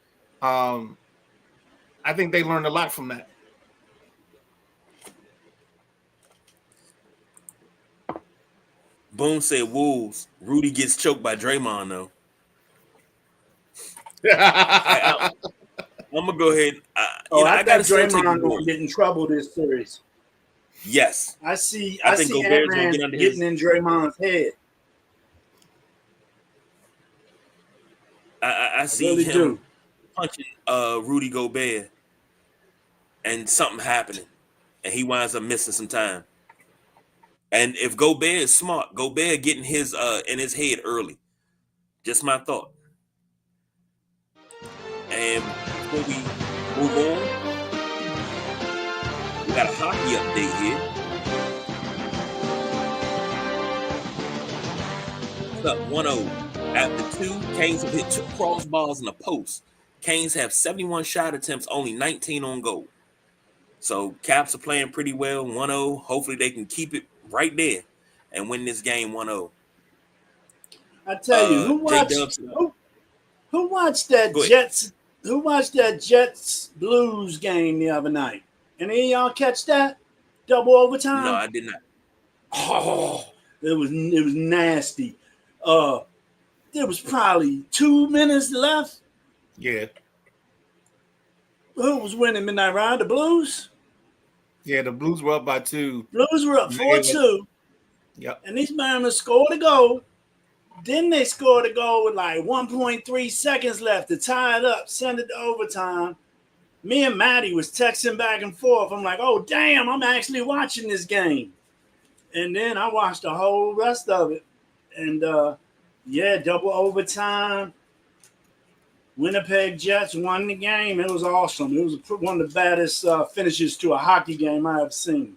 I think they learned a lot from that. Boone said Wolves. Rudy gets choked by Draymond though. I'm gonna go ahead. Oh, I I gotta got still take the Draymond gonna Wolves. get in trouble this series. Yes, I see I think Gobert's gonna Ant-Man get under getting his. in Draymond's head. I I see really him do. punching Rudy Gobert and something happening, and he winds up missing some time. And if Gobert is smart, Gobert getting his in his head early. Just my thought. And before we move on, we got a hockey update here. It's up 1-0. After two, Canes have hit two crossbars in the post. Canes have 71 shot attempts, only 19 on goal. So Caps are playing pretty well, 1-0. Hopefully they can keep it right there and win this game 1-0. I tell you, J Dubs, who watched that go ahead. Jets Blues game the other night? Any of y'all catch that? Double No, overtime? I did not. Oh, it was nasty. There was probably 2 minutes left. Yeah. Who was winning midnight ride? The Blues? Yeah, the Blues were up by 2. Blues were up 4-2. Yep. And these Mariners scored a goal. Then they scored a goal with like 1.3 seconds left to tie it up, send it to overtime. Me and Maddie was texting back and forth. I'm like, oh, damn, I'm actually watching this game. And then I watched the whole rest of it. And, double overtime. Winnipeg Jets won the game. It was awesome. It was one of the baddest finishes to a hockey game I have seen.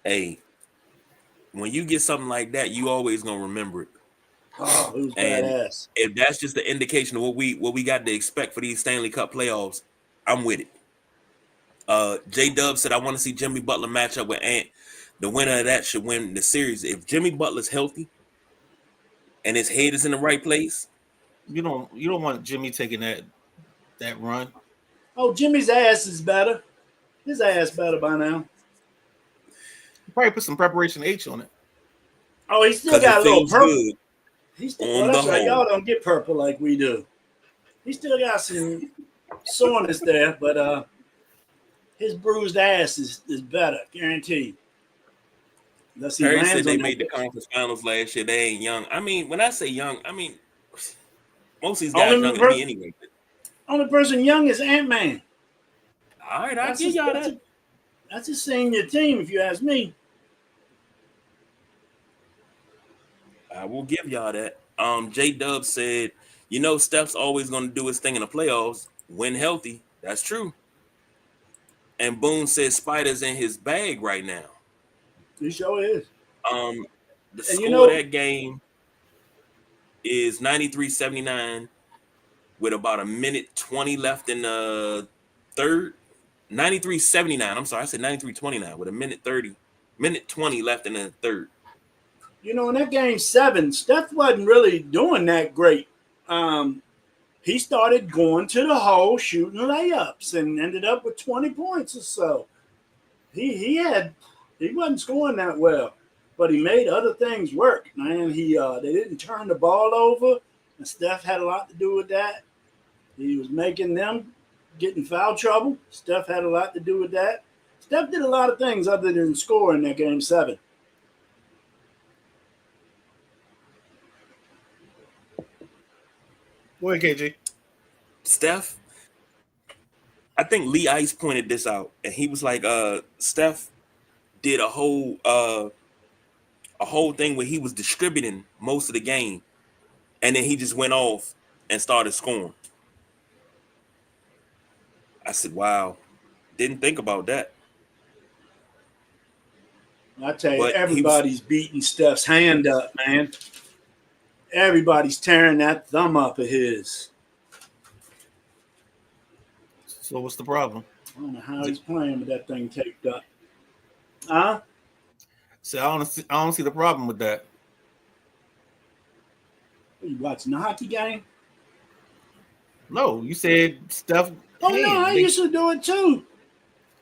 Hey, when you get something like that, you always gonna remember it. Oh, it was And badass. if that's just the indication of what we got to expect for these Stanley Cup playoffs, I'm with it. J Dub said I want to see Jimmy Butler match up with Ant. The winner of that should win the series. If Jimmy Butler's healthy and his head is in the right place, You don't want Jimmy taking that run. Oh, Jimmy's ass is better. His ass better by now. You probably put some preparation H on it. Oh, he still because got it a little feels purple. good on the That's right. whole. Y'all don't get purple like we do. He still got some soreness there, but his bruised ass is better, guaranteed. Unless he Perry lands said they on made the that. conference finals last year. They ain't young. I mean, when I say young, I mean most of these guys Only, younger than me anyway. only person young is Ant-Man. All right, I give y'all that. That's a senior team, if you ask me. I will give y'all that. J Dub said, Steph's always going to do his thing in the playoffs when healthy. That's true. And Boone said Spider's in his bag right now. He sure is. The score of that game is 93-79 with about a minute 20 left in the third. 93-79. I'm sorry, I said 93-29 with a minute 20 left in the third. In that game 7, Steph wasn't really doing that great. He started going to the hole, shooting layups, and ended up with 20 points or so. He wasn't scoring that well, but he made other things work. Man, they didn't turn the ball over, and Steph had a lot to do with that. He was making them get in foul trouble. Steph had a lot to do with that. Steph did a lot of things other than score in that game 7. Go ahead, KG. Steph, I think Lee Ice pointed this out, and he was like, Steph did a whole thing where he was distributing most of the game, and then he just went off and started scoring. I said, wow, didn't think about that. I tell you, But everybody's beating Steph's hand up, man. Everybody's tearing that thumb up of his. So what's the problem? I don't know how he's playing with that thing taped up. Huh? So I don't see the problem with that. You watching the hockey game? No, you said stuff. Oh, no, I used to do it too.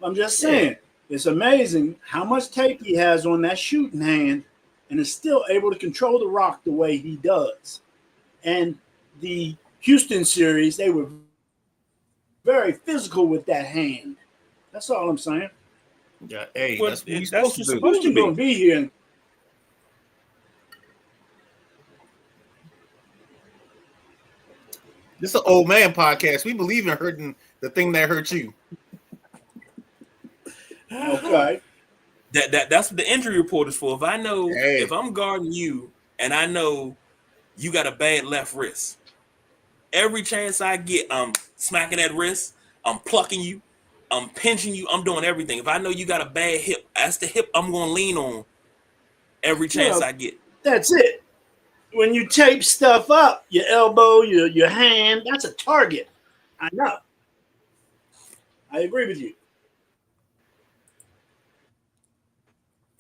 I'm just saying, it's amazing how much tape he has on that shooting hand and is still able to control the rock the way he does. And the Houston series, they were very physical with that hand. That's all I'm saying. Yeah, hey, Well, that's what you're that's supposed to just do. supposed to Houston going to be here. This is an old man podcast. We believe in hurting the thing that hurts you. Okay. That's what the injury report is for. If I know, Hey. if I'm guarding you and I know you got a bad left wrist, every chance I get, I'm smacking that wrist, I'm plucking you, I'm pinching you, I'm doing everything. If I know you got a bad hip, that's the hip I'm going to lean on every chance Well, I get. That's it. When you tape stuff up, your elbow, your hand, that's a target. I know. I agree with you.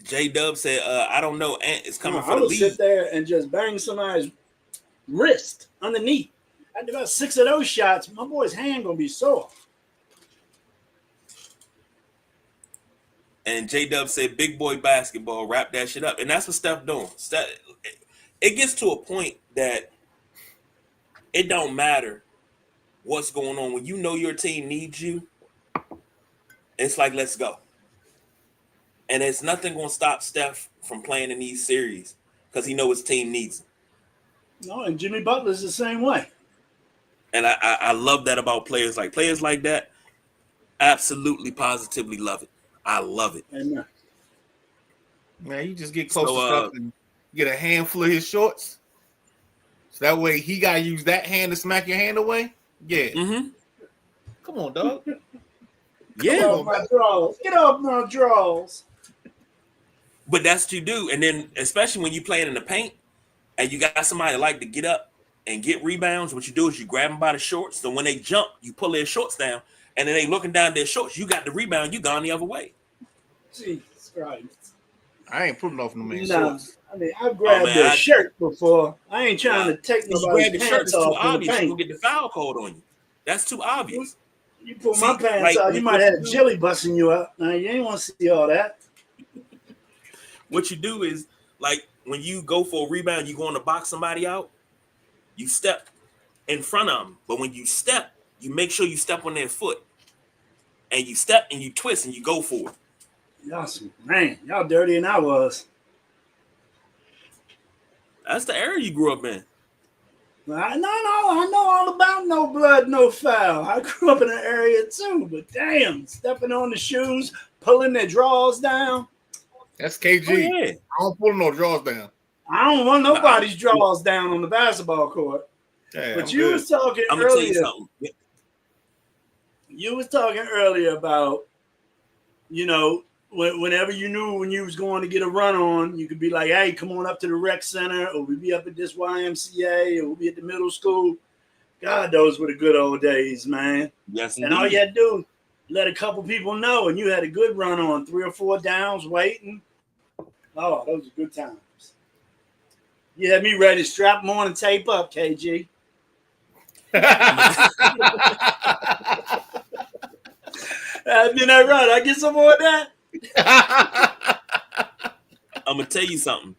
J Dub said, I don't know, Ant is coming I for the would lead. sit there and just bang somebody's wrist underneath. I did about 6 of those shots. My boy's hand gonna be sore. And J Dub said, big boy basketball, wrap that shit up. And that's what Steph doing. It gets to a point that it don't matter what's going on. When you know your team needs you, it's like, let's go. And there's nothing going to stop Steph from playing in these series because he knows his team needs him. No, and Jimmy Butler's the same way. And I love that about players like that. Absolutely, positively love it. I love it. Amen. Man, you just get close So, to stuff and get a handful of his shorts. So that way he got to use that hand to smack your hand away. Yeah. Mm-hmm. Come on, dog. Get Yeah, off my drawers. Get off my drawers. but that's what you do. And then, especially when you playing in the paint and you got somebody that like to get up and get rebounds, what you do is you grab them by the shorts. So when they jump, you pull their shorts down, and then they looking down their shorts. You got the rebound. You gone the other way. Jesus Christ. I ain't putting off no man's No, shorts. I mean, I've grabbed man, a shirt before. I ain't trying to take You nobody's grab the shirt, pants it's too off in the obvious. You paint. will get the foul called on you. That's too obvious. You pull my See, pants like, out, you might have a jelly busting you up. Now, you ain't want to see all that. What you do is, like, when you go for a rebound, you going to box somebody out, you step in front of them. But when you step, you make sure you step on their foot. And you step and you twist and you go for it. Y'all dirtier than I was. That's the era you grew up in. I know all about no blood, no foul. I grew up in an area too, but damn, stepping on the shoes, pulling their drawers down. That's KG. Oh, yeah. I don't pull no drawers down. I don't want nobody's drawers down on the basketball court. Yeah, But I'm you good. was talking I'm going to tell you earlier. something. You was talking earlier about, whenever you knew when you was going to get a run on, you could be like, hey, come on up to the rec center, or we'll be up at this YMCA, or we'll be at the middle school. God, those were the good old days, man. Yes, And all you had to do, let a couple people know, and you had a good run on, 3 or 4 downs waiting. Oh, those were good times. You had me ready to strap them on and tape up, KG. Isn't that right? I get some more of that? I'm going to tell you something.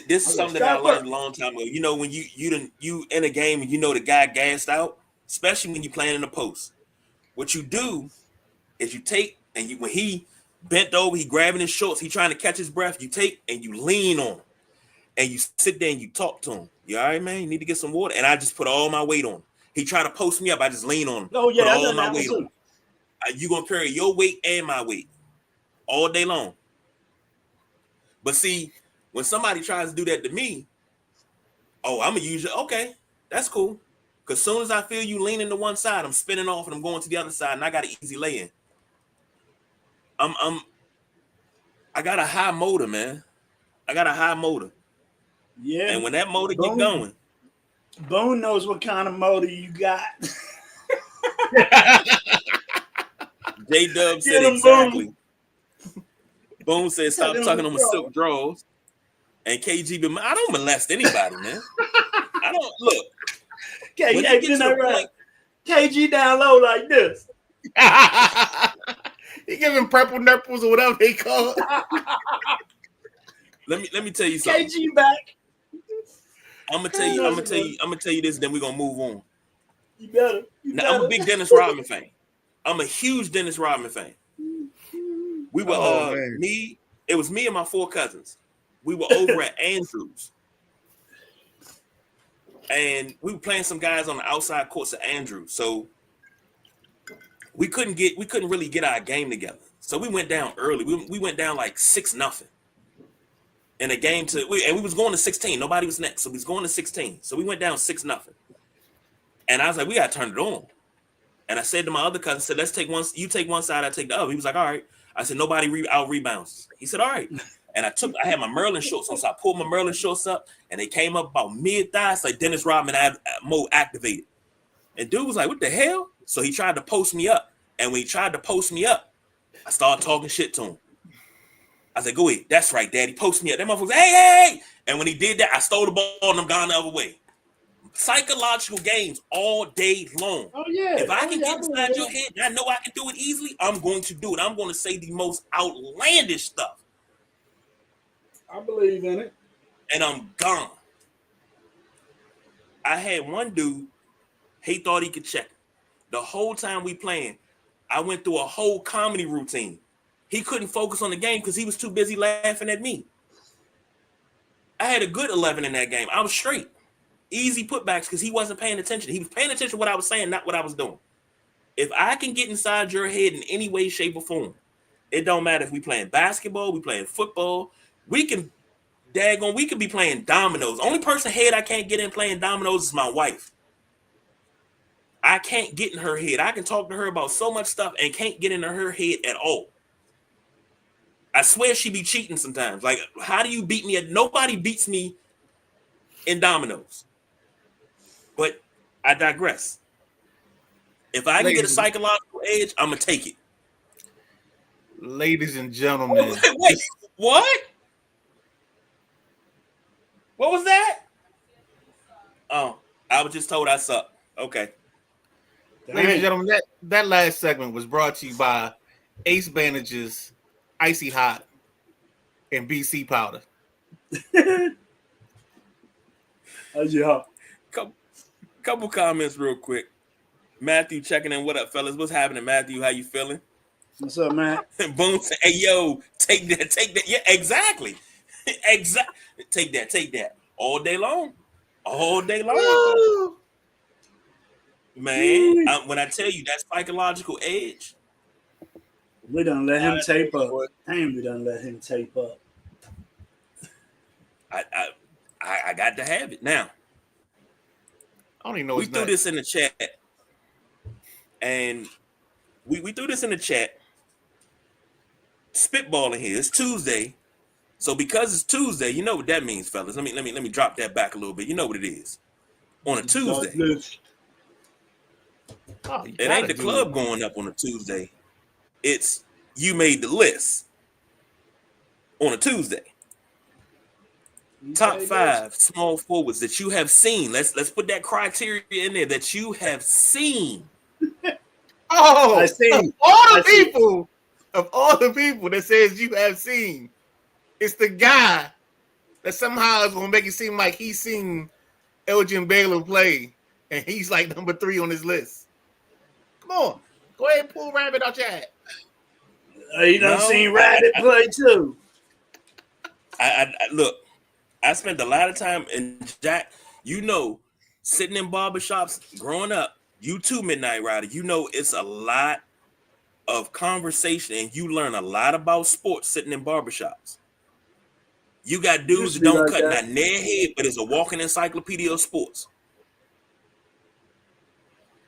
This is something that I learned a long time ago. You know, when you in a game and you know the guy gassed out, especially when you're playing in the post, what you do is you take and when he bent over, he grabbing his shorts, he trying to catch his breath. You take and you lean on him, and you sit there and you talk to him. You all right, man? You need to get some water. And I just put all my weight on him. He tried to post me up. I just lean on him. Oh yeah, put I all done my that weight too. on him. You gonna carry your weight and my weight all day long. But see, when somebody tries to do that to me, oh, I'm gonna use it. Okay, that's cool. Because soon as I feel you leaning to one side, I'm spinning off and I'm going to the other side, and I got an easy lay-in. I got a high motor, man. I got a high motor. Yeah. And when that motor get going, Boone knows what kind of motor you got. J-Dub said Get him, exactly. Boone said, stop Tell him, tucking on my bro. silk drawers. And KG been, I don't molest anybody, man. I don't look. When you get to the point, KG down low like this. He giving purple nipples or whatever they call it. let me tell you something. KG back. I'm gonna tell you this, then we're gonna move on. You better. Now, I'm a big Dennis Rodman fan. I'm a huge Dennis Rodman fan. We were it was me and my 4 cousins. We were over at Andrews. And we were playing some guys on the outside courts of Andrews. So we couldn't really get our game together. So we went down early. We went down like 6-0. In a game we was going to 16. Nobody was next. So we was going to 16. So we went down 6-0. And I was like, we gotta turn it on. And I said to my other cousin, I said, let's take one, you take one side, I take the other. He was like, all right. I said, nobody out rebounds. He said, all right. And I had my Merlin shorts on, so I pulled my Merlin shorts up, and they came up about mid-thigh. It's like Dennis Rodman mode activated. And dude was like, what the hell? So he tried to post me up. And when he tried to post me up, I started talking shit to him. I said, go ahead. That's right, Daddy. Post me up. That motherfucker said, hey. And when he did that, I stole the ball and I'm gone the other way. Psychological games all day long. Oh yeah. If I can get inside your head and I know I can do it easily, I'm going to do it. I'm going to say the most outlandish stuff. I believe in it. And I'm gone. I had one dude, he thought he could check it. The whole time we playing, I went through a whole comedy routine. He couldn't focus on the game because he was too busy laughing at me. I had a good 11 in that game. I was straight. Easy putbacks because he wasn't paying attention. He was paying attention to what I was saying, not what I was doing. If I can get inside your head in any way, shape, or form, it don't matter if we playing basketball, we playing football, we can be playing dominoes. Only person head I can't get in playing dominoes is my wife. I can't get in her head. I can talk to her about so much stuff and can't get into her head at all. I swear she be cheating sometimes. Like, how do you beat me? Nobody beats me in dominoes. But I digress. If I can get a psychological edge, I'm going to take it. Ladies and gentlemen. Wait, what? What was that? Oh, I was just told I suck. Okay. Ladies and gentlemen, that last segment was brought to you by Ace Bandages, Icy Hot, and BC Powder. Yeah. Couple comments real quick. Matthew checking in. What up, fellas? What's happening, Matthew? How you feeling? What's up, man? Boom. Hey, yo, take that. Yeah, exactly. Take that. All day long. Man, when I tell you that psychological edge. We done let him tape up. Damn, we done let him tape up. I got to have it. Now, I don't even know we threw this in the chat. And we threw this in the chat. Spitballing here. It's Tuesday. So because it's Tuesday, you know what that means, fellas. Let me drop that back a little bit. You know what it is. On a Tuesday. It ain't the club going up on a Tuesday. It's you made the list on a Tuesday. Top 5 small forwards that you have seen. Let's put that criteria in there that you have seen. Oh, I see. Of all the people that says you have seen, it's the guy that somehow is gonna make it seem like he's seen Elgin Baylor play, and he's like number 3 on his list. Come on, go ahead and pull Rabbit out your hat. You done No, seen Rabbit play too. I look. I spent a lot of time in Jack. You know, sitting in barbershops growing up. You too, Midnight Rider. You know, it's a lot of conversation, and you learn a lot about sports sitting in barbershops. You got dudes Used to that be don't like cut that. nothing in their head, but it's a walking encyclopedia of sports.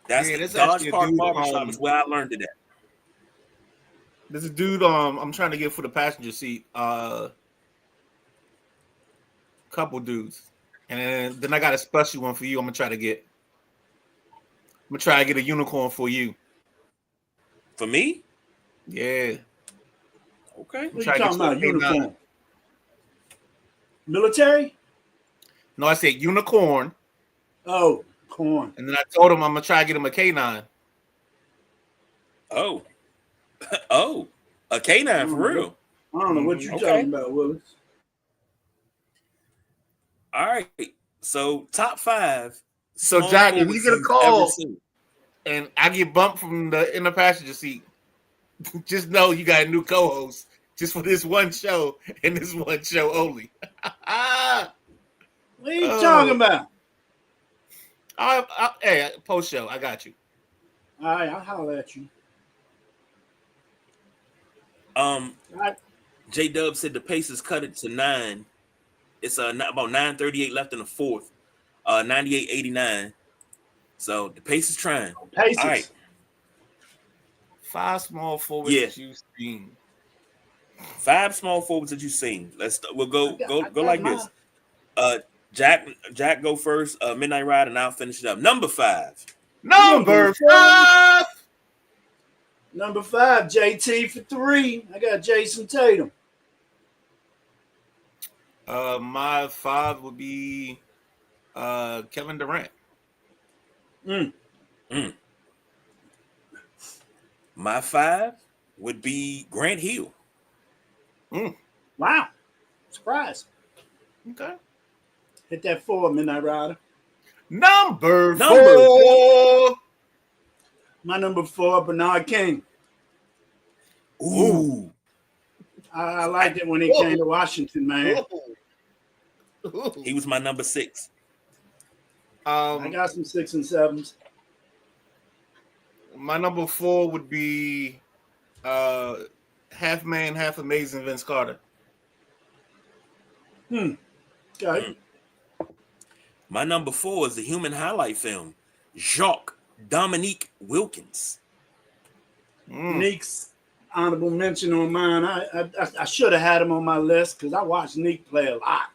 That's Yeah, the there's Dodge actually a Park dude. Barbershop is where I learned it at. There's a dude. I'm trying to get for the passenger seat. Couple dudes, and then I got a special one for you. I'm gonna try to get a unicorn for you. For me, Yeah. okay. What Try you to get talking you a about? K9. Uniform? Military? No, I said unicorn, Oh, corn. and then I told him I'm gonna try to get him a K9. Oh, oh, a canine for real. I don't know what you're Okay. talking about, Willis. All right. So top 5. So, small Jack, if forwards you get a you've call- ever seen. And I get bumped from in the passenger seat, just know you got a new co-host just for this one show and this one show only. What are you talking about? Hey, post show, I got you. All right, I'll holler at you. Um, All right. J Dub said the Pacers cut it to 9. It's about 9:38 left in the fourth. 98-89. So the Pacers trying. Pacers. All right. 5 small forwards Yeah. that you've seen. 5 small forwards that you've seen. We'll go I got like mine. this. Jack go first. Midnight Ride, and I'll finish it up. Number 5. Number 5. Number 5, JT for 3. I got Jason Tatum. My 5 would be Kevin Durant. My 5 would be Grant Hill. Wow. Surprise. Okay. Hit that 4, Midnight Rider. Number 4. My number 4, Bernard King. Ooh. I liked it when he came to Washington, man. He was my number 6. I got some 6 and 7s. My number 4 would be half man, half amazing Vince Carter. Okay. My number 4 is the human highlight film, Jacques Dominique Wilkins. Neek's honorable mention on mine. I should have had him on my list because I watched Neek play a lot.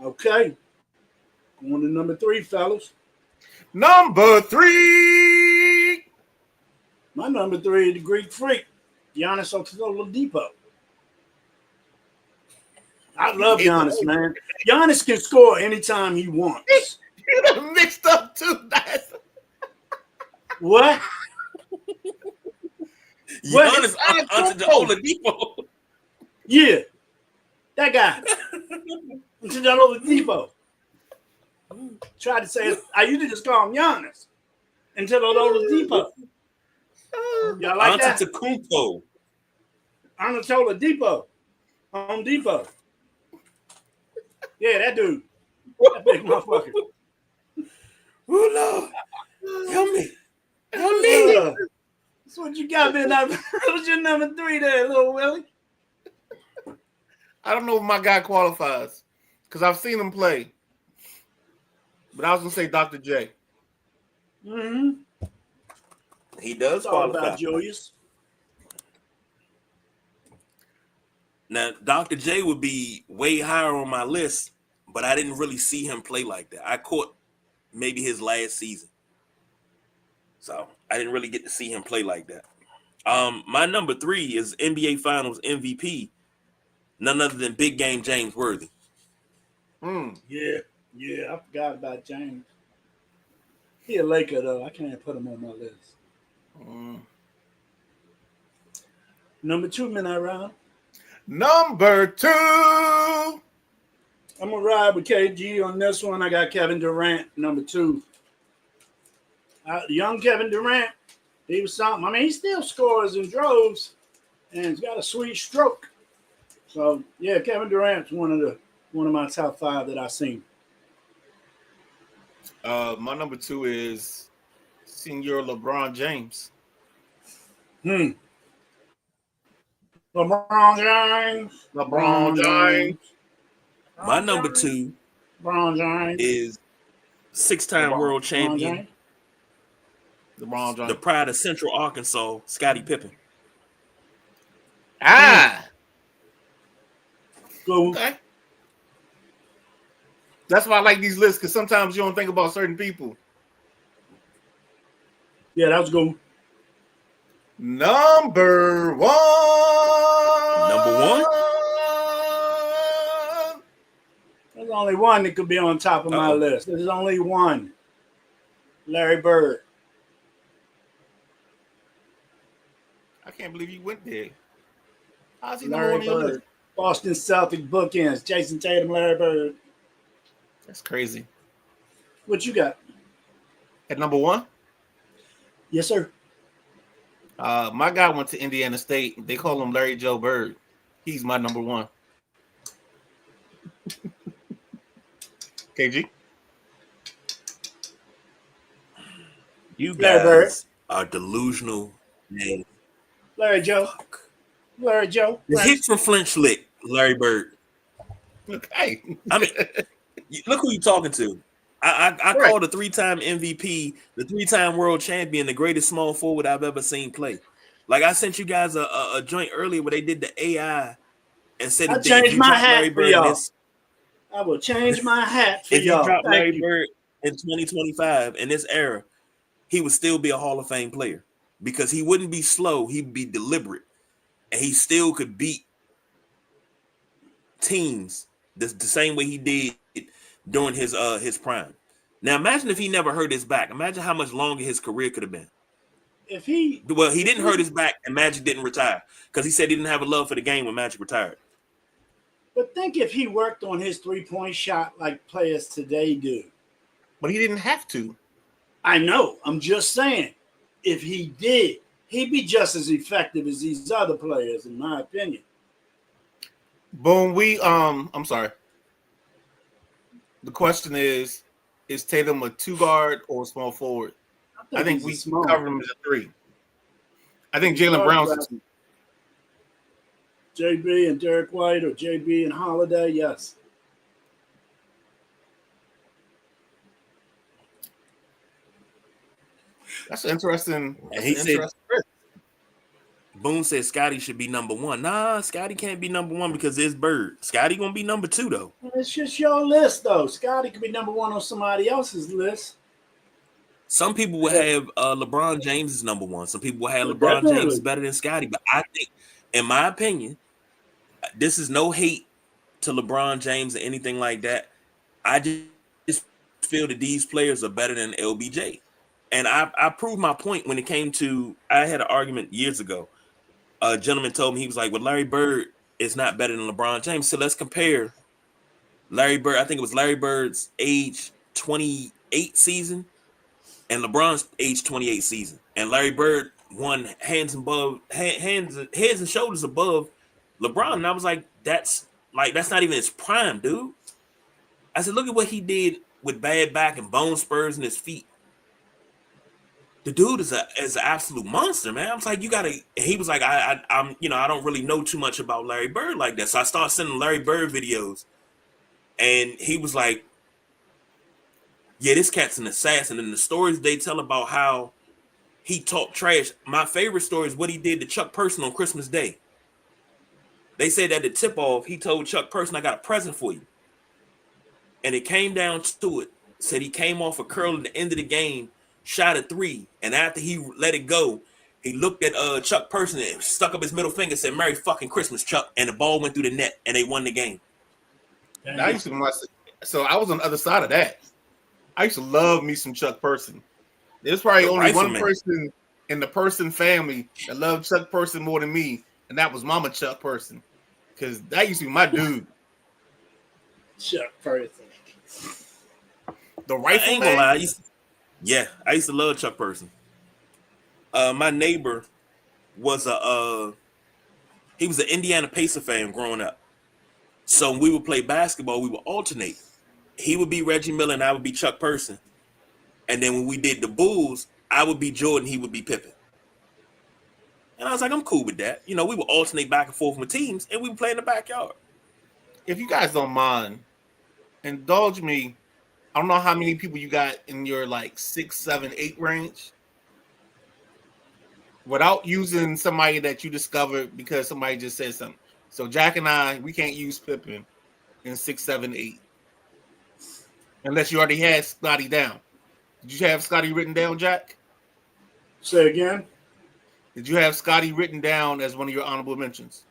Okay. Going to number 3, fellas. Number 3. My number 3 is the Greek Freak, Giannis Antetokounmpo. I love Giannis, man. Giannis can score anytime he wants. You done mixed up too. What? Giannis Antetokounmpo. Yeah. That guy. Antetokounmpo. Tried to say, I used to just call him Giannis. Antetokounmpo. Y'all like that? Antetokounmpo. Antetokounmpo. Home Depot. Yeah, that dude. That big motherfucker. Oh, Lord. Help me. Help me. That's what you got, man. That was your number 3 there, little Willie. I don't know if my guy qualifies because I've seen him play. But I was going to say Dr. J. He does It's all qualify. about Julius. Now, Dr. J would be way higher on my list, but I didn't really see him play like that. I caught maybe his last season. So I didn't really get to see him play like that. My number 3 is NBA Finals MVP, none other than Big Game James Worthy. Yeah, I forgot about James. He a Laker, though. I can't put him on my list. Number 2, Midnight Round. Number 2. I'm going to ride with KG on this one. I got Kevin Durant, number 2. Young Kevin Durant, He was something. I mean, he still scores in droves, and he's got a sweet stroke. So yeah, Kevin Durant's one of my top 5 that I've seen. My number 2 is Senior LeBron James. LeBron James. LeBron James. My number 2 LeBron James. is 6-time world champion, LeBron James. the pride of Central Arkansas, Scottie Pippen. Go. Okay. That's why I like these lists, because sometimes you don't think about certain people. Yeah, that was good. Number 1. There's only one that could be on top of my list. There's only one. Larry Bird. I can't believe you went there. How's he Larry number 1 on your Bird. list? Boston Celtic bookends. Jason Tatum, Larry Bird. That's crazy. What you got? At number 1? Yes, sir. My guy went to Indiana State. They call him Larry Joe Bird. He's my number 1. KG? You Larry Bird. guys are delusional. Man. Larry Joe. Larry Joe. The hits from Flint Lick, Larry Bird. Okay. I mean, look who you talking to. I Right. called the 3-time MVP, the 3-time world champion, the greatest small forward I've ever seen play. Like, I sent you guys a joint earlier where they did the AI and said I if changed you my drop hat Larry for Bird y'all. this, I will change my hat for if you y'all. drop Thank Larry you. Bird in 2025 in this era, he would still be a Hall of Fame player because he wouldn't be slow, he'd be deliberate, and he still could beat teams the same way he did during his prime. Now imagine if he never hurt his back. Imagine how much longer his career could have been. He didn't hurt his back and Magic didn't retire because he said he didn't have a love for the game when Magic retired. But think if he worked on his 3-point shot like players today do. But he didn't have to. I know. I'm just saying. If he did, he'd be just as effective as these other players, in my opinion. Boom, I'm sorry. The question is Tatum a 2 guard or a small forward? I think we covered him as a 3. I think Jaylen Brown's a 2. JB and Derek White or JB and Holiday, yes. That's interesting. And he said, Boone said Scottie should be number 1. Nah, Scottie can't be number 1 because it's Bird. Scottie gonna be number 2 though. It's just your list though. Scottie could be number 1 on somebody else's list. Some people will have LeBron James as number 1. Some people will have LeBron James better than Scottie. But I think, in my opinion, this is no hate to LeBron James or anything like that. I just feel that these players are better than LBJ. And I proved my point when it came to, I had an argument years ago. A gentleman told me, he was like, well, Larry Bird is not better than LeBron James. So let's compare Larry Bird. I think it was Larry Bird's age 28 season and LeBron's age 28 season. And Larry Bird won heads and shoulders above LeBron. And I was like, that's not even his prime, dude. I said, look at what he did with bad back and bone spurs in his feet. The dude is an absolute monster, man. I was like, he was like, I'm I don't really know too much about Larry Bird like that. So I started sending Larry Bird videos. And he was like, yeah, this cat's an assassin. And the stories they tell about how he talked trash. My favorite story is what he did to Chuck Person on Christmas Day. They said at the tip-off, he told Chuck Person, I got a present for you. And it came down to it. Said he came off a curl at the end of the game, shot a 3. And after he let it go, he looked at Chuck Person and stuck up his middle finger and said, Merry fucking Christmas, Chuck. And the ball went through the net and they won the game. So I was on the other side of that. I used to love me some Chuck Person. There's probably only one person in the Person family that loved Chuck Person more than me, and that was Mama Chuck Person, because that used to be my dude. Chuck Person. The rifle I ain't gonna lie. I used to love Chuck Person. My neighbor was he was an Indiana Pacer fan growing up. So when we would play basketball, we would alternate. He would be Reggie Miller and I would be Chuck Person. And then when we did the Bulls, I would be Jordan, he would be Pippen. And I was like, I'm cool with that. You know, we would alternate back and forth with teams, and we would play in the backyard. If you guys don't mind, indulge me. I don't know how many people you got in your like 6, 7, 8 range. Without using somebody that you discovered because somebody just said something. So Jack and I, we can't use Pippen in 6, 7, 8. Unless you already had Scotty down. Did you have Scotty written down, Jack? Say again? Did you have Scotty written down as one of your honorable mentions?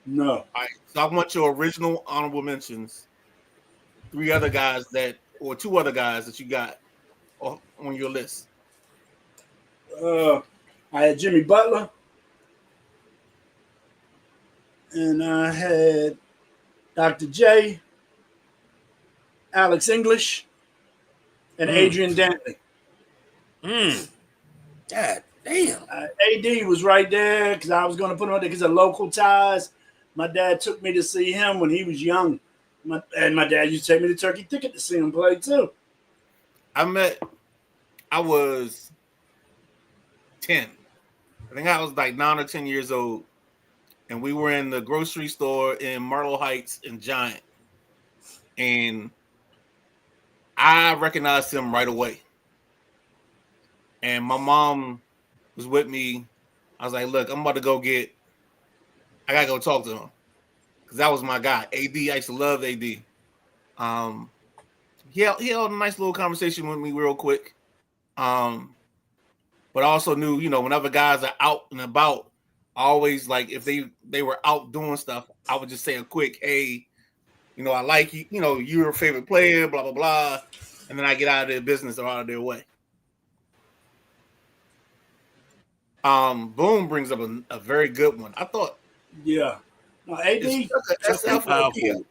No. All right. So I want your original honorable mentions. 3 other guys or 2 other guys that you got on your list. I had Jimmy Butler. And I had Dr. J, Alex English, and Adrian Dantley. God damn. AD was right there because I was going to put him up there because of local ties. My dad took me to see him when he was young. And my dad used to take me to Turkey Thicket to see him play too. I was 10. I think I was like 9 or 10 years old. And we were in the grocery store in Marlow Heights in Giant. And I recognized him right away. And my mom was with me. I was like, look, I'm about to go I got to go talk to him. Because that was my guy. AD, I used to love AD. He held a nice little conversation with me real quick. But I also knew, you know, whenever guys are out and about, I always, like, if they were out doing stuff, I would just say a quick, hey, you know, I like you, you know, you're a favorite player, blah, blah, blah. And then I get out of their business or out of their way. Boom brings up a very good one. I thought. Yeah. No, AD. Chuck's powerful.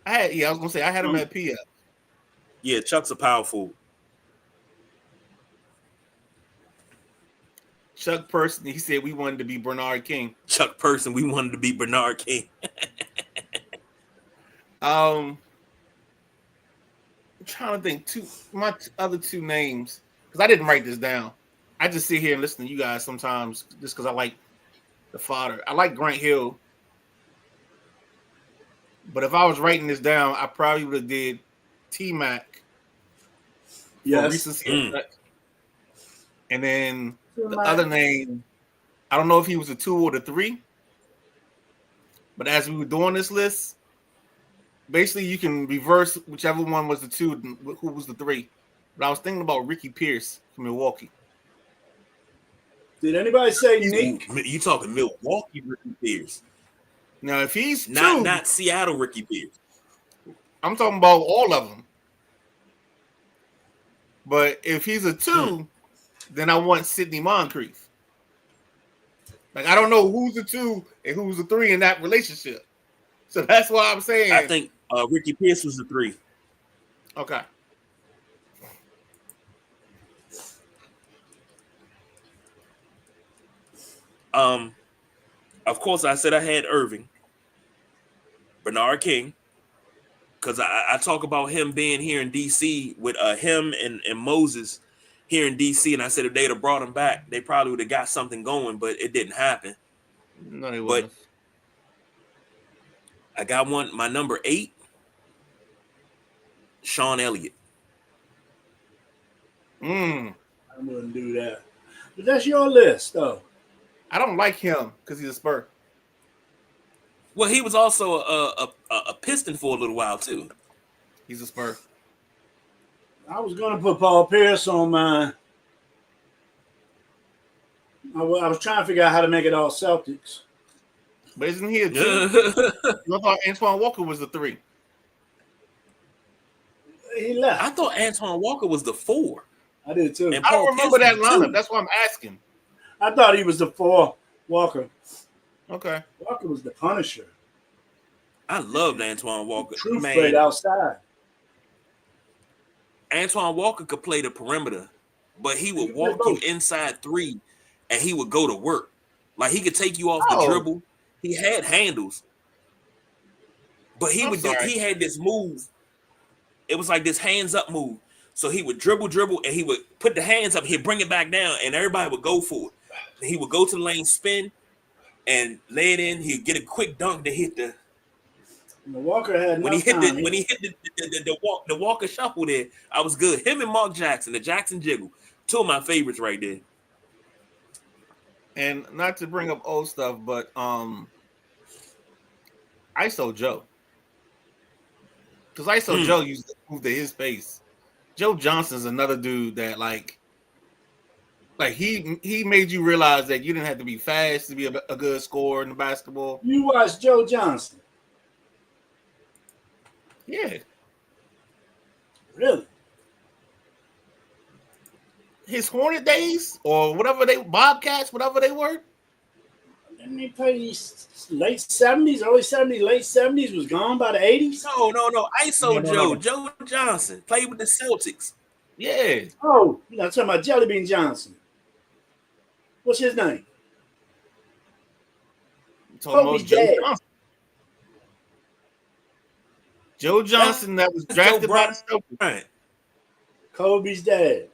I was gonna say I had him at PF. Yeah, Chuck's a powerful. Chuck Person, he said we wanted to be Bernard King. Chuck Person, we wanted to be Bernard King. I'm trying to think my other 2 names because I didn't write this down. I just sit here and listen to you guys sometimes just because I like the fodder. I like Grant Hill, but if I was writing this down, I probably would have did T-Mac. Yes. And then the other name, I don't know if he was a 2 or the 3, but as we were doing this list, basically you can reverse whichever one was the 2, who was the 3. But I was thinking about Ricky Pierce from Milwaukee. Did anybody say Nick? You talking Milwaukee Ricky Pierce? Now, if he's not Seattle Ricky Pierce. I'm talking about all of them. But if he's a 2, then I want Sidney Moncrief. Like, I don't know who's a 2 and who's a 3 in that relationship. So that's why I'm saying. I think Ricky Pierce was the 3. Okay. Of course, I said I had Irving, Bernard King, because I talk about him being here in DC with him and Moses here in DC, and I said if they'd have brought him back, they probably would have got something going, but it didn't happen. No, they wouldn't. But I got one. My number 8, Sean Elliott. I wouldn't do that. But that's your list, though. I don't like him because he's a Spur. Well, he was also a Piston for a little while too. He's a Spur. I was going to put Paul Pierce on mine. I was trying to figure out how to make it all Celtics. But isn't he a 2? I thought Antoine Walker was the 3. He left. I thought Antoine Walker was the 4. I did too. And I don't remember that Pierce was the lineup. 2. That's why I'm asking. I thought he was the 4. Walker. Okay. Walker was the Punisher. I loved Antoine Walker. Truth Man, played outside. Antoine Walker could play the perimeter but he would walk you inside 3, and he would go to work. Like, he could take you off the dribble. He had handles, but he had this move. It was like this hands up move. So he would dribble, and he would put the hands up. He'd bring it back down, and everybody would go for it. And he would go to the lane, spin, and lay it in. He'd get a quick dunk to hit the. Walker had when he hit the Walker shuffle there, I was good. Him and Mark Jackson, the Jackson Jiggle, 2 of my favorites right there. And not to bring up old stuff, but ISO Joe. Because ISO Joe used to move to his face. Joe Johnson's another dude that like he made you realize that you didn't have to be fast to be a good scorer in the basketball. You watched Joe Johnson? Yeah. Really? His Hornet days or whatever Bobcats, whatever they were. Didn't he play late 70s, early 70s, late 70s, was gone by the 80s? No. ISO Joe. Joe Johnson played with the Celtics. Yeah. Oh, you're not talking about Jelly Bean Johnson. What's his name? Kobe's dad. Joe Johnson that was drafted by the Celtics. Right. Kobe's dad.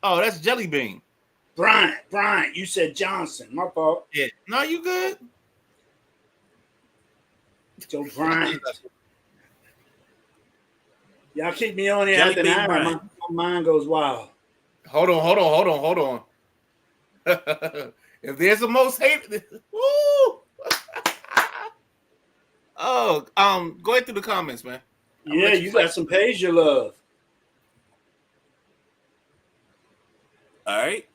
Oh, that's Jelly Bean. Bryant. You said Johnson. My fault. Yeah. No, you good. Joe Bryant. Y'all keep me on here after an hour. My mind goes wild. Hold on. If there's a most hated, woo! Oh, go ahead through the comments, man. Yeah, you got some page you love. All right.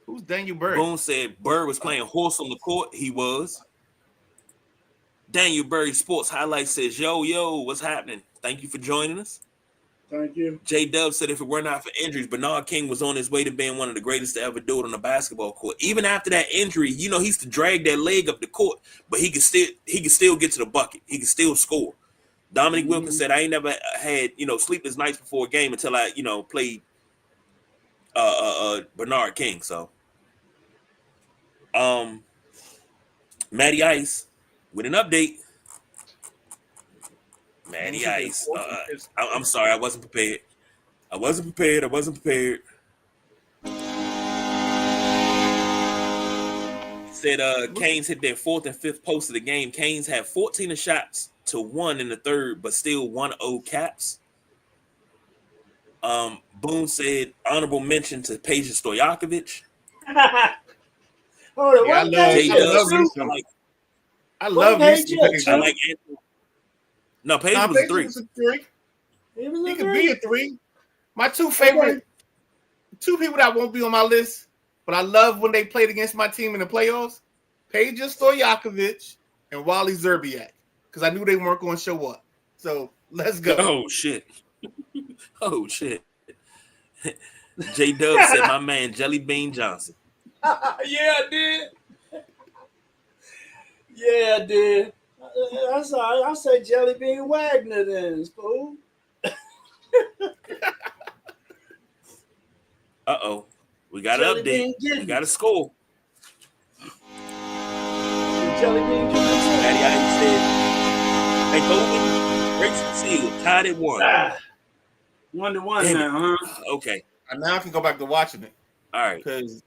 Who's Daniel Bird? Boone said Bird was playing horse on the court. He was. Daniel Bird Sports Highlights says, yo, what's happening? Thank you for joining us. Thank you. J Dub said if it were not for injuries, Bernard King was on his way to being one of the greatest to ever do it on the basketball court. Even after that injury, he used to drag that leg up the court, but he could still get to the bucket. He could still score. Dominic Wilkins said, I ain't never had, sleepless nights before a game until I, played Bernard King. So Matty Ice with an update. Matty Ice. I'm sorry, I wasn't prepared. Said Canes hit their 4th and 5th post of the game. Canes had 14 shots to 1 in the 3rd, but still 1-0 Caps. Boone said honorable mention to Peja Stojakovic. Hold on, yeah, I love Peja. No, Peja was a 3. He could be a 3. My 2 favorite, 2 people that won't be on my list, but I love when they played against my team in the playoffs, Peja Stojakovic and Wally Zerbiak, because I knew they weren't going to show up. So let's go. Oh, shit. J Dub said my man Jelly Bean Johnson. Yeah, I did. That's all right. I say Jelly Bean Wagner then, fool. Uh-oh. We got an update. We got a score. Jelly Bean Johnson. Matty Ice said, hey, Kobe, Grayson Seal tied at 1. 1-1 now, huh? Okay. And now I can go back to watching it. All right. Because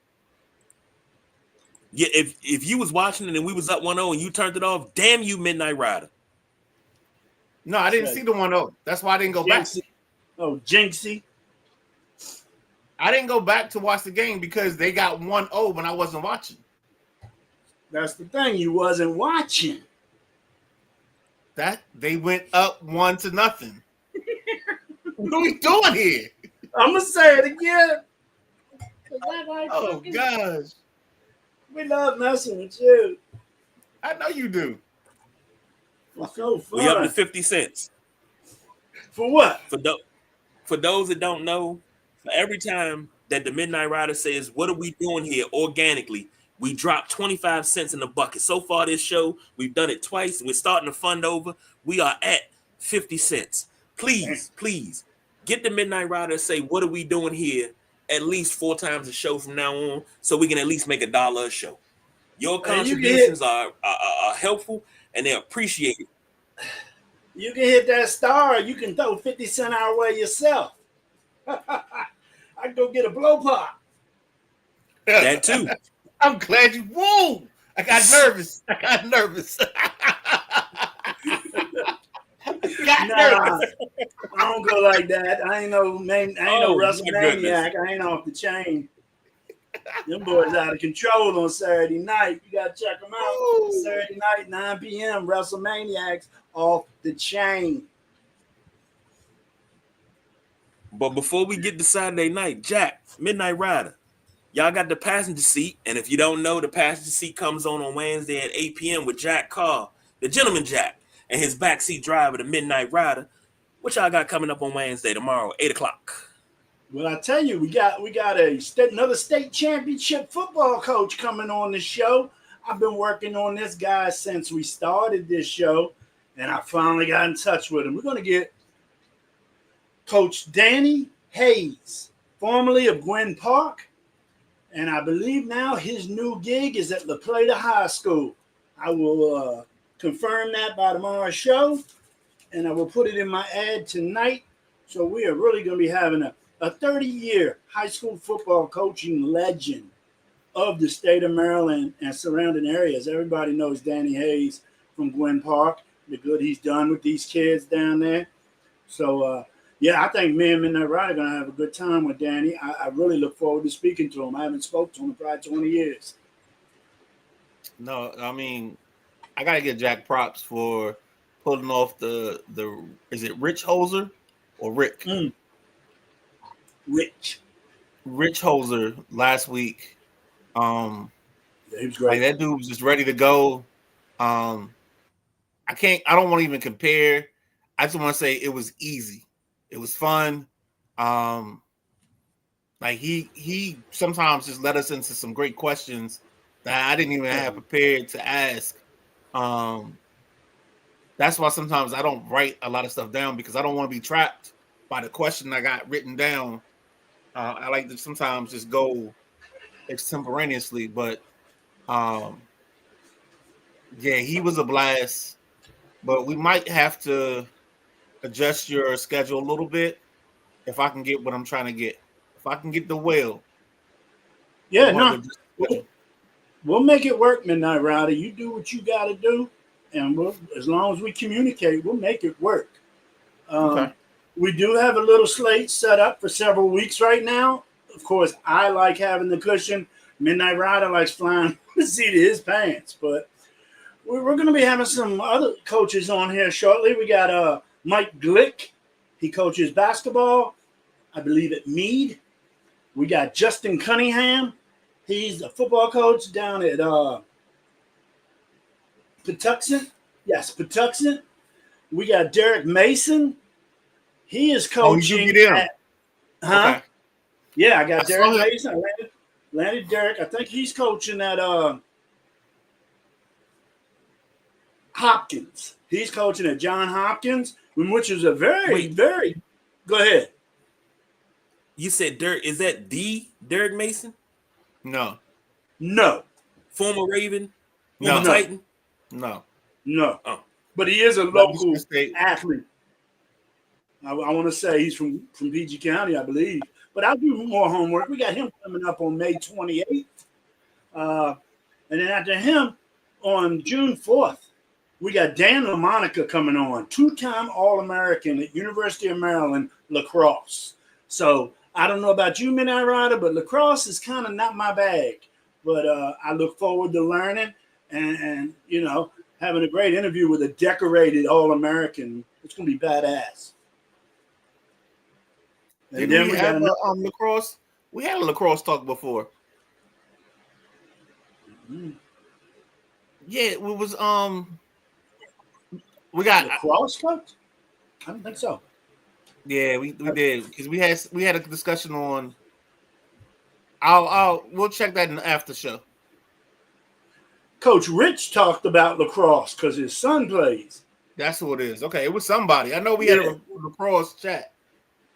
yeah, if you was watching it and we was up 1-0 and you turned it off, damn you, Midnight Rider. No, I didn't see the 1-0. That's why I didn't go back. Oh, Jinxie. I didn't go back to watch the game because they got 1-0 when I wasn't watching. That's the thing. You wasn't watching. That they went up 1-0. What are we doing here? I'm gonna say it again. Oh gosh, we love messing with you. I know you do. It's so fun. We up to 50 cents. For what? For those that don't know, for every time that the Midnight Rider says, "What are we doing here?" organically, we drop 25 cents in the bucket. So far this show, we've done it twice. We're starting to fund over. We are at 50 cents. Please get the Midnight Rider to say, "What are we doing here?" at least 4 times a show from now on, so we can at least make $1 a show. Your And contributions are helpful and they're appreciated. you can hit that star. You can throw 50 cents our way yourself. I can go get a blow pop. That too. I'm glad you. Whoa! I got nervous. Nah, I don't go like that. I ain't no Russell my Maniac. I ain't off the chain. Them boys out of control on Saturday night. You gotta check them out. Ooh. Saturday night, 9 p.m. WrestleManiacs off the chain. But before we get to Saturday night, Jack, Midnight Rider, y'all got the passenger seat. And if you don't know, the passenger seat comes on Wednesday at 8 p.m. with Jack Carr, the Gentleman Jack, and his backseat driver, the Midnight Rider. What y'all got coming up on Wednesday tomorrow, 8 o'clock? Well, I tell you, we got another state championship football coach coming on the show. I've been working on this guy since we started this show, and I finally got in touch with him. We're going to get Coach Danny Hayes, formerly of Gwynn Park, and I believe now his new gig is at La Plata High School. I will confirm that by tomorrow's show, and I will put it in my ad tonight. So we are really going to be having a 30-year high school football coaching legend of the state of Maryland and surrounding areas. Everybody knows Danny Hayes from Gwynn Park, the good he's done with these kids down there. So, I think me and Midnight Rider are going to have a good time with Danny. I really look forward to speaking to him. I haven't spoken to him in probably 20 years. No, I mean, I got to give Jack props for pulling off the is it Rich Hoser or Rick? Rich Hoser last week. Yeah, he was great. Like that dude was just ready to go. I don't want to even compare. I just want to say it was easy. It was fun. Like he sometimes just let us into some great questions that I didn't even have prepared to ask. That's why sometimes I don't write a lot of stuff down because I don't want to be trapped by the question I got written down. I like to sometimes just go extemporaneously, but he was a blast. But we might have to adjust your schedule a little bit if I can get what I'm trying to get. If I can get the whale. Yeah, no. We'll make it work, Midnight Rider. You do what you got to do, and as long as we communicate, we'll make it work. Okay. We do have a little slate set up for several weeks right now. Of course, I like having the cushion. Midnight Rider likes flying the seat of his pants. But we're going to be having some other coaches on here shortly. We got Mike Glick. He coaches basketball, I believe, at Meade. We got Justin Cunningham. He's a football coach down at Patuxent. Yes, Patuxent. We got Derek Mason. He is coaching at Okay. Yeah, I got Derek Mason. I landed Derek. I think he's coaching at Hopkins. He's coaching at John Hopkins, which is a very go ahead. You said Derek, is that the Derek Mason? No. Former Raven? No. Former Titan? No. Oh. But he is a local athlete. I want to say he's from PG County, I believe. But I'll do more homework. We got him coming up on May 28th. And then after him, on June 4th, we got Dan LaMonica coming on, 2-time All-American at University of Maryland lacrosse. So I don't know about you, Midnight Rider, but lacrosse is kind of not my bag. But I look forward to learning and having a great interview with a decorated All-American. It's going to be badass. And then we have lacrosse. We had a lacrosse talk before. Mm-hmm. Yeah, it was we got lacrosse coach? I don't think so. Yeah, we did because we had a discussion on. We'll check that in the after show. Coach Rich talked about lacrosse because his son plays. That's who it is. Okay, it was somebody. I know we had a lacrosse chat.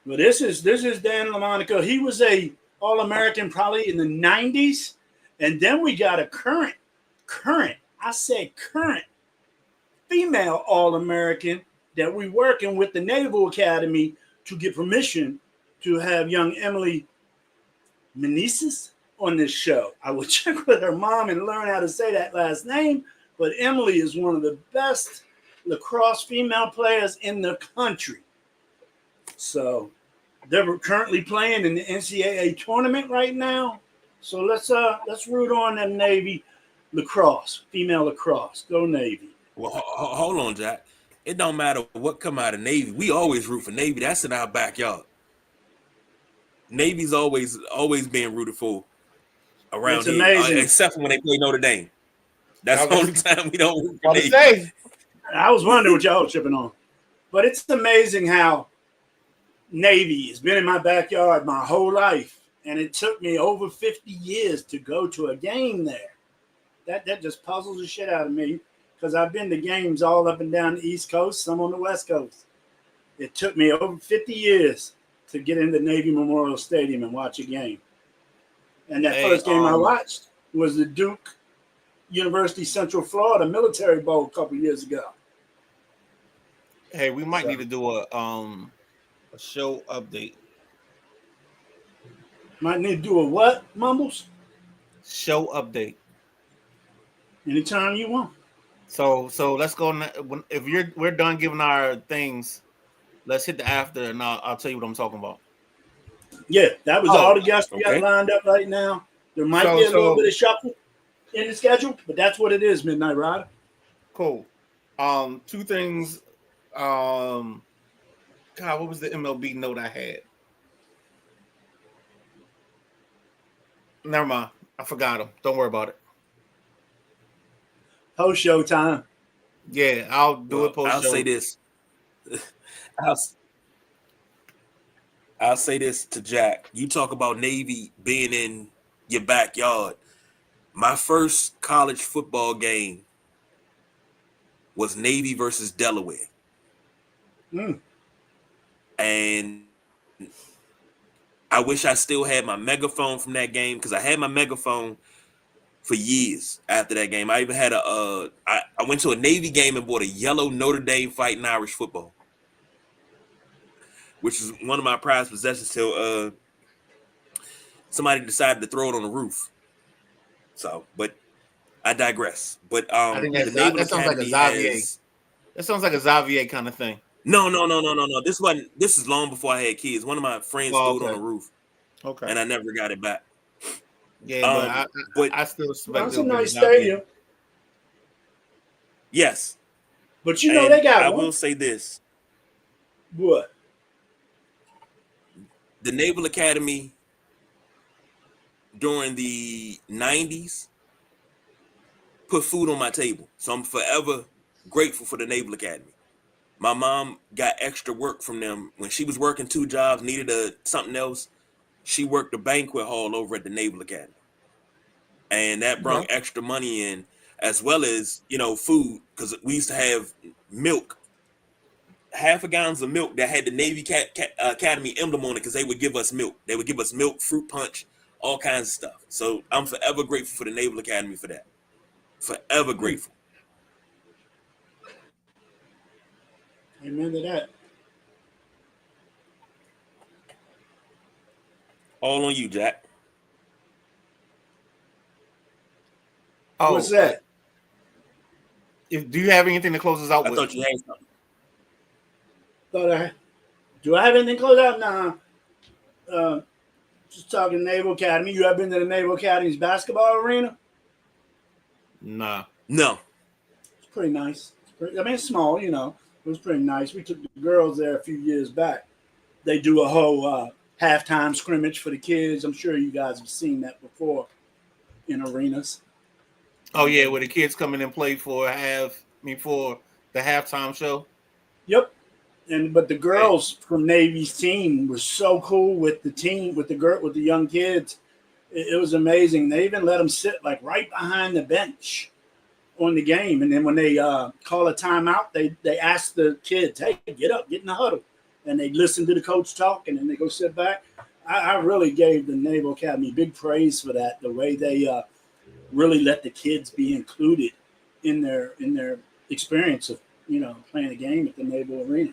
But this is Dan LaMonica. He was a All-American probably in the 90s. And then we got a current female All-American that we working with the Naval Academy to get permission to have young Emily Meneses on this show. I will check with her mom and learn how to say that last name, but Emily is one of the best lacrosse female players in the country. So they're currently playing in the NCAA tournament right now. So let's root on them Navy lacrosse, female lacrosse. Go Navy. Well, hold on, Jack. It don't matter what come out of Navy. We always root for Navy. That's in our backyard. Navy's always being rooted for around It's here, amazing. except for when they play Notre Dame. That's the only time we don't root for Navy. Say, I was wondering what y'all was tripping on. But it's amazing how Navy has been in my backyard my whole life. And it took me over 50 years to go to a game there. That just puzzles the shit out of me because I've been to games all up and down the East Coast, some on the West Coast. It took me over 50 years to get into Navy Memorial Stadium and watch a game. And that first game I watched was the Duke University Central Florida Military Bowl a couple years ago. hey, we might need to do a show update. Might need to do a what, Mumbles? Show update. Anytime you want. So let's go. If we're done giving our things, let's hit the after, and I'll tell you what I'm talking about. Yeah, that was all the guests we got lined up right now. There might be a little bit of shuffle in the schedule, but that's what it is, Midnight Rider. Cool. Two things. God, what was the MLB note I had? Never mind. I forgot them. Don't worry about it. Post show time. Yeah, I'll do it post show. I'll say this. I'll say this to Jack. You talk about Navy being in your backyard. My first college football game was Navy versus Delaware. And I wish I still had my megaphone from that game because I had my megaphone for years after that game. I even had I went to a Navy game and bought a yellow Notre Dame Fighting Irish football, which is one of my prized possessions till somebody decided to throw it on the roof. So, but I digress. But I think that sounds like a Xavier. That sounds like a Xavier kind of thing. No. This is long before I had kids. One of my friends threw it on the roof. Okay. And I never got it back. Yeah, but I still expect that's a nice stadium. Yes. But you know they got I will say this. What? The Naval Academy during the 90s put food on my table. So I'm forever grateful for the Naval Academy. My mom got extra work from them. When she was working 2 jobs, needed something else, she worked the banquet hall over at the Naval Academy. And that brought extra money in, as well as, food, because we used to have milk, half a gallons of milk that had the Navy Academy emblem on it because they would give us milk. They would give us milk, fruit punch, all kinds of stuff. So I'm forever grateful for the Naval Academy for that. Forever grateful. Amen to that. All on you, Jack. Oh, what's that? Do you have anything to close us out with? I thought you had something. Do I have anything to close out? Nah. Just talking Naval Academy. You ever been to the Naval Academy's basketball arena? Nah. No. It's pretty nice. It's small, It was pretty nice. We took the girls there a few years back. They do a whole halftime scrimmage for the kids. I'm sure you guys have seen that before in arenas. Oh yeah, where the kids come in and play for the halftime show. Yep. But the girls from Navy's team was so cool with the team, with the young kids. It was amazing. They even let them sit like right behind the bench on the game. And then when they call a timeout, they ask the kids, hey, get up, get in the huddle. And they listen to the coach talk, and then they go sit back. I really gave the Naval Academy big praise for that. The way they really let the kids be included in their experience of playing a game at the Naval Arena.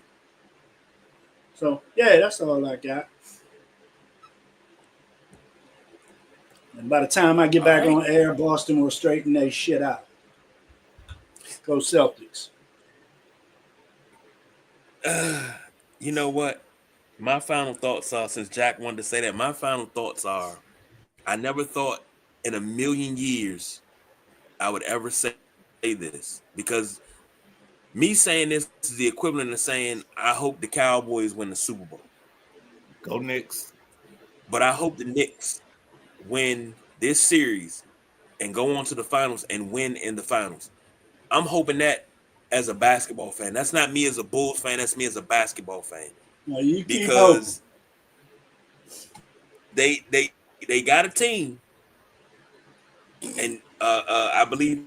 So yeah, that's all I got. And by the time I get back on air, Boston will straighten their shit out. Go Celtics. You know what? My final thoughts are, since Jack wanted to say that, my final thoughts are, I never thought in a million years I would ever say this, because me saying this is the equivalent of saying I hope the Cowboys win the Super Bowl. Go Knicks. But I hope the Knicks win this series and go on to the finals and win in the finals. I'm hoping that as a basketball fan. That's not me as a Bulls fan. That's me as a basketball fan. Well, you keep because they got a team, and I believe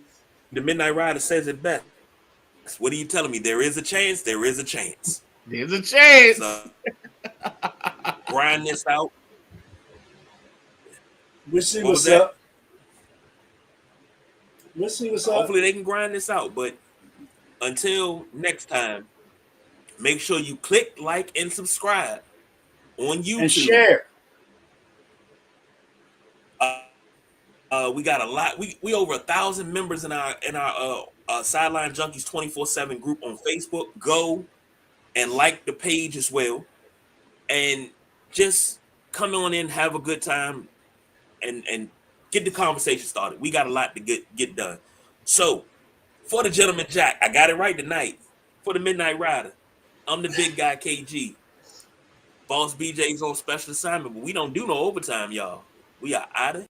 the Midnight Rider says it best. What are you telling me? There is a chance. There is a chance. There's a chance. So, grind this out. We'll see what's up. We'll see what's up. Hopefully they can grind this out. But until next time, make sure you click like and subscribe on YouTube and share. We got a lot. We over 1,000 members in our Sideline Junkies 24/7 group on Facebook. Go and like the page as well, and just come on in, have a good time, and get the conversation started. We got a lot to get done. So, for the gentleman Jack, I got it right tonight. For the Midnight Rider, I'm the big guy KG. Boss BJ's on special assignment, but we don't do no overtime, y'all. We are out of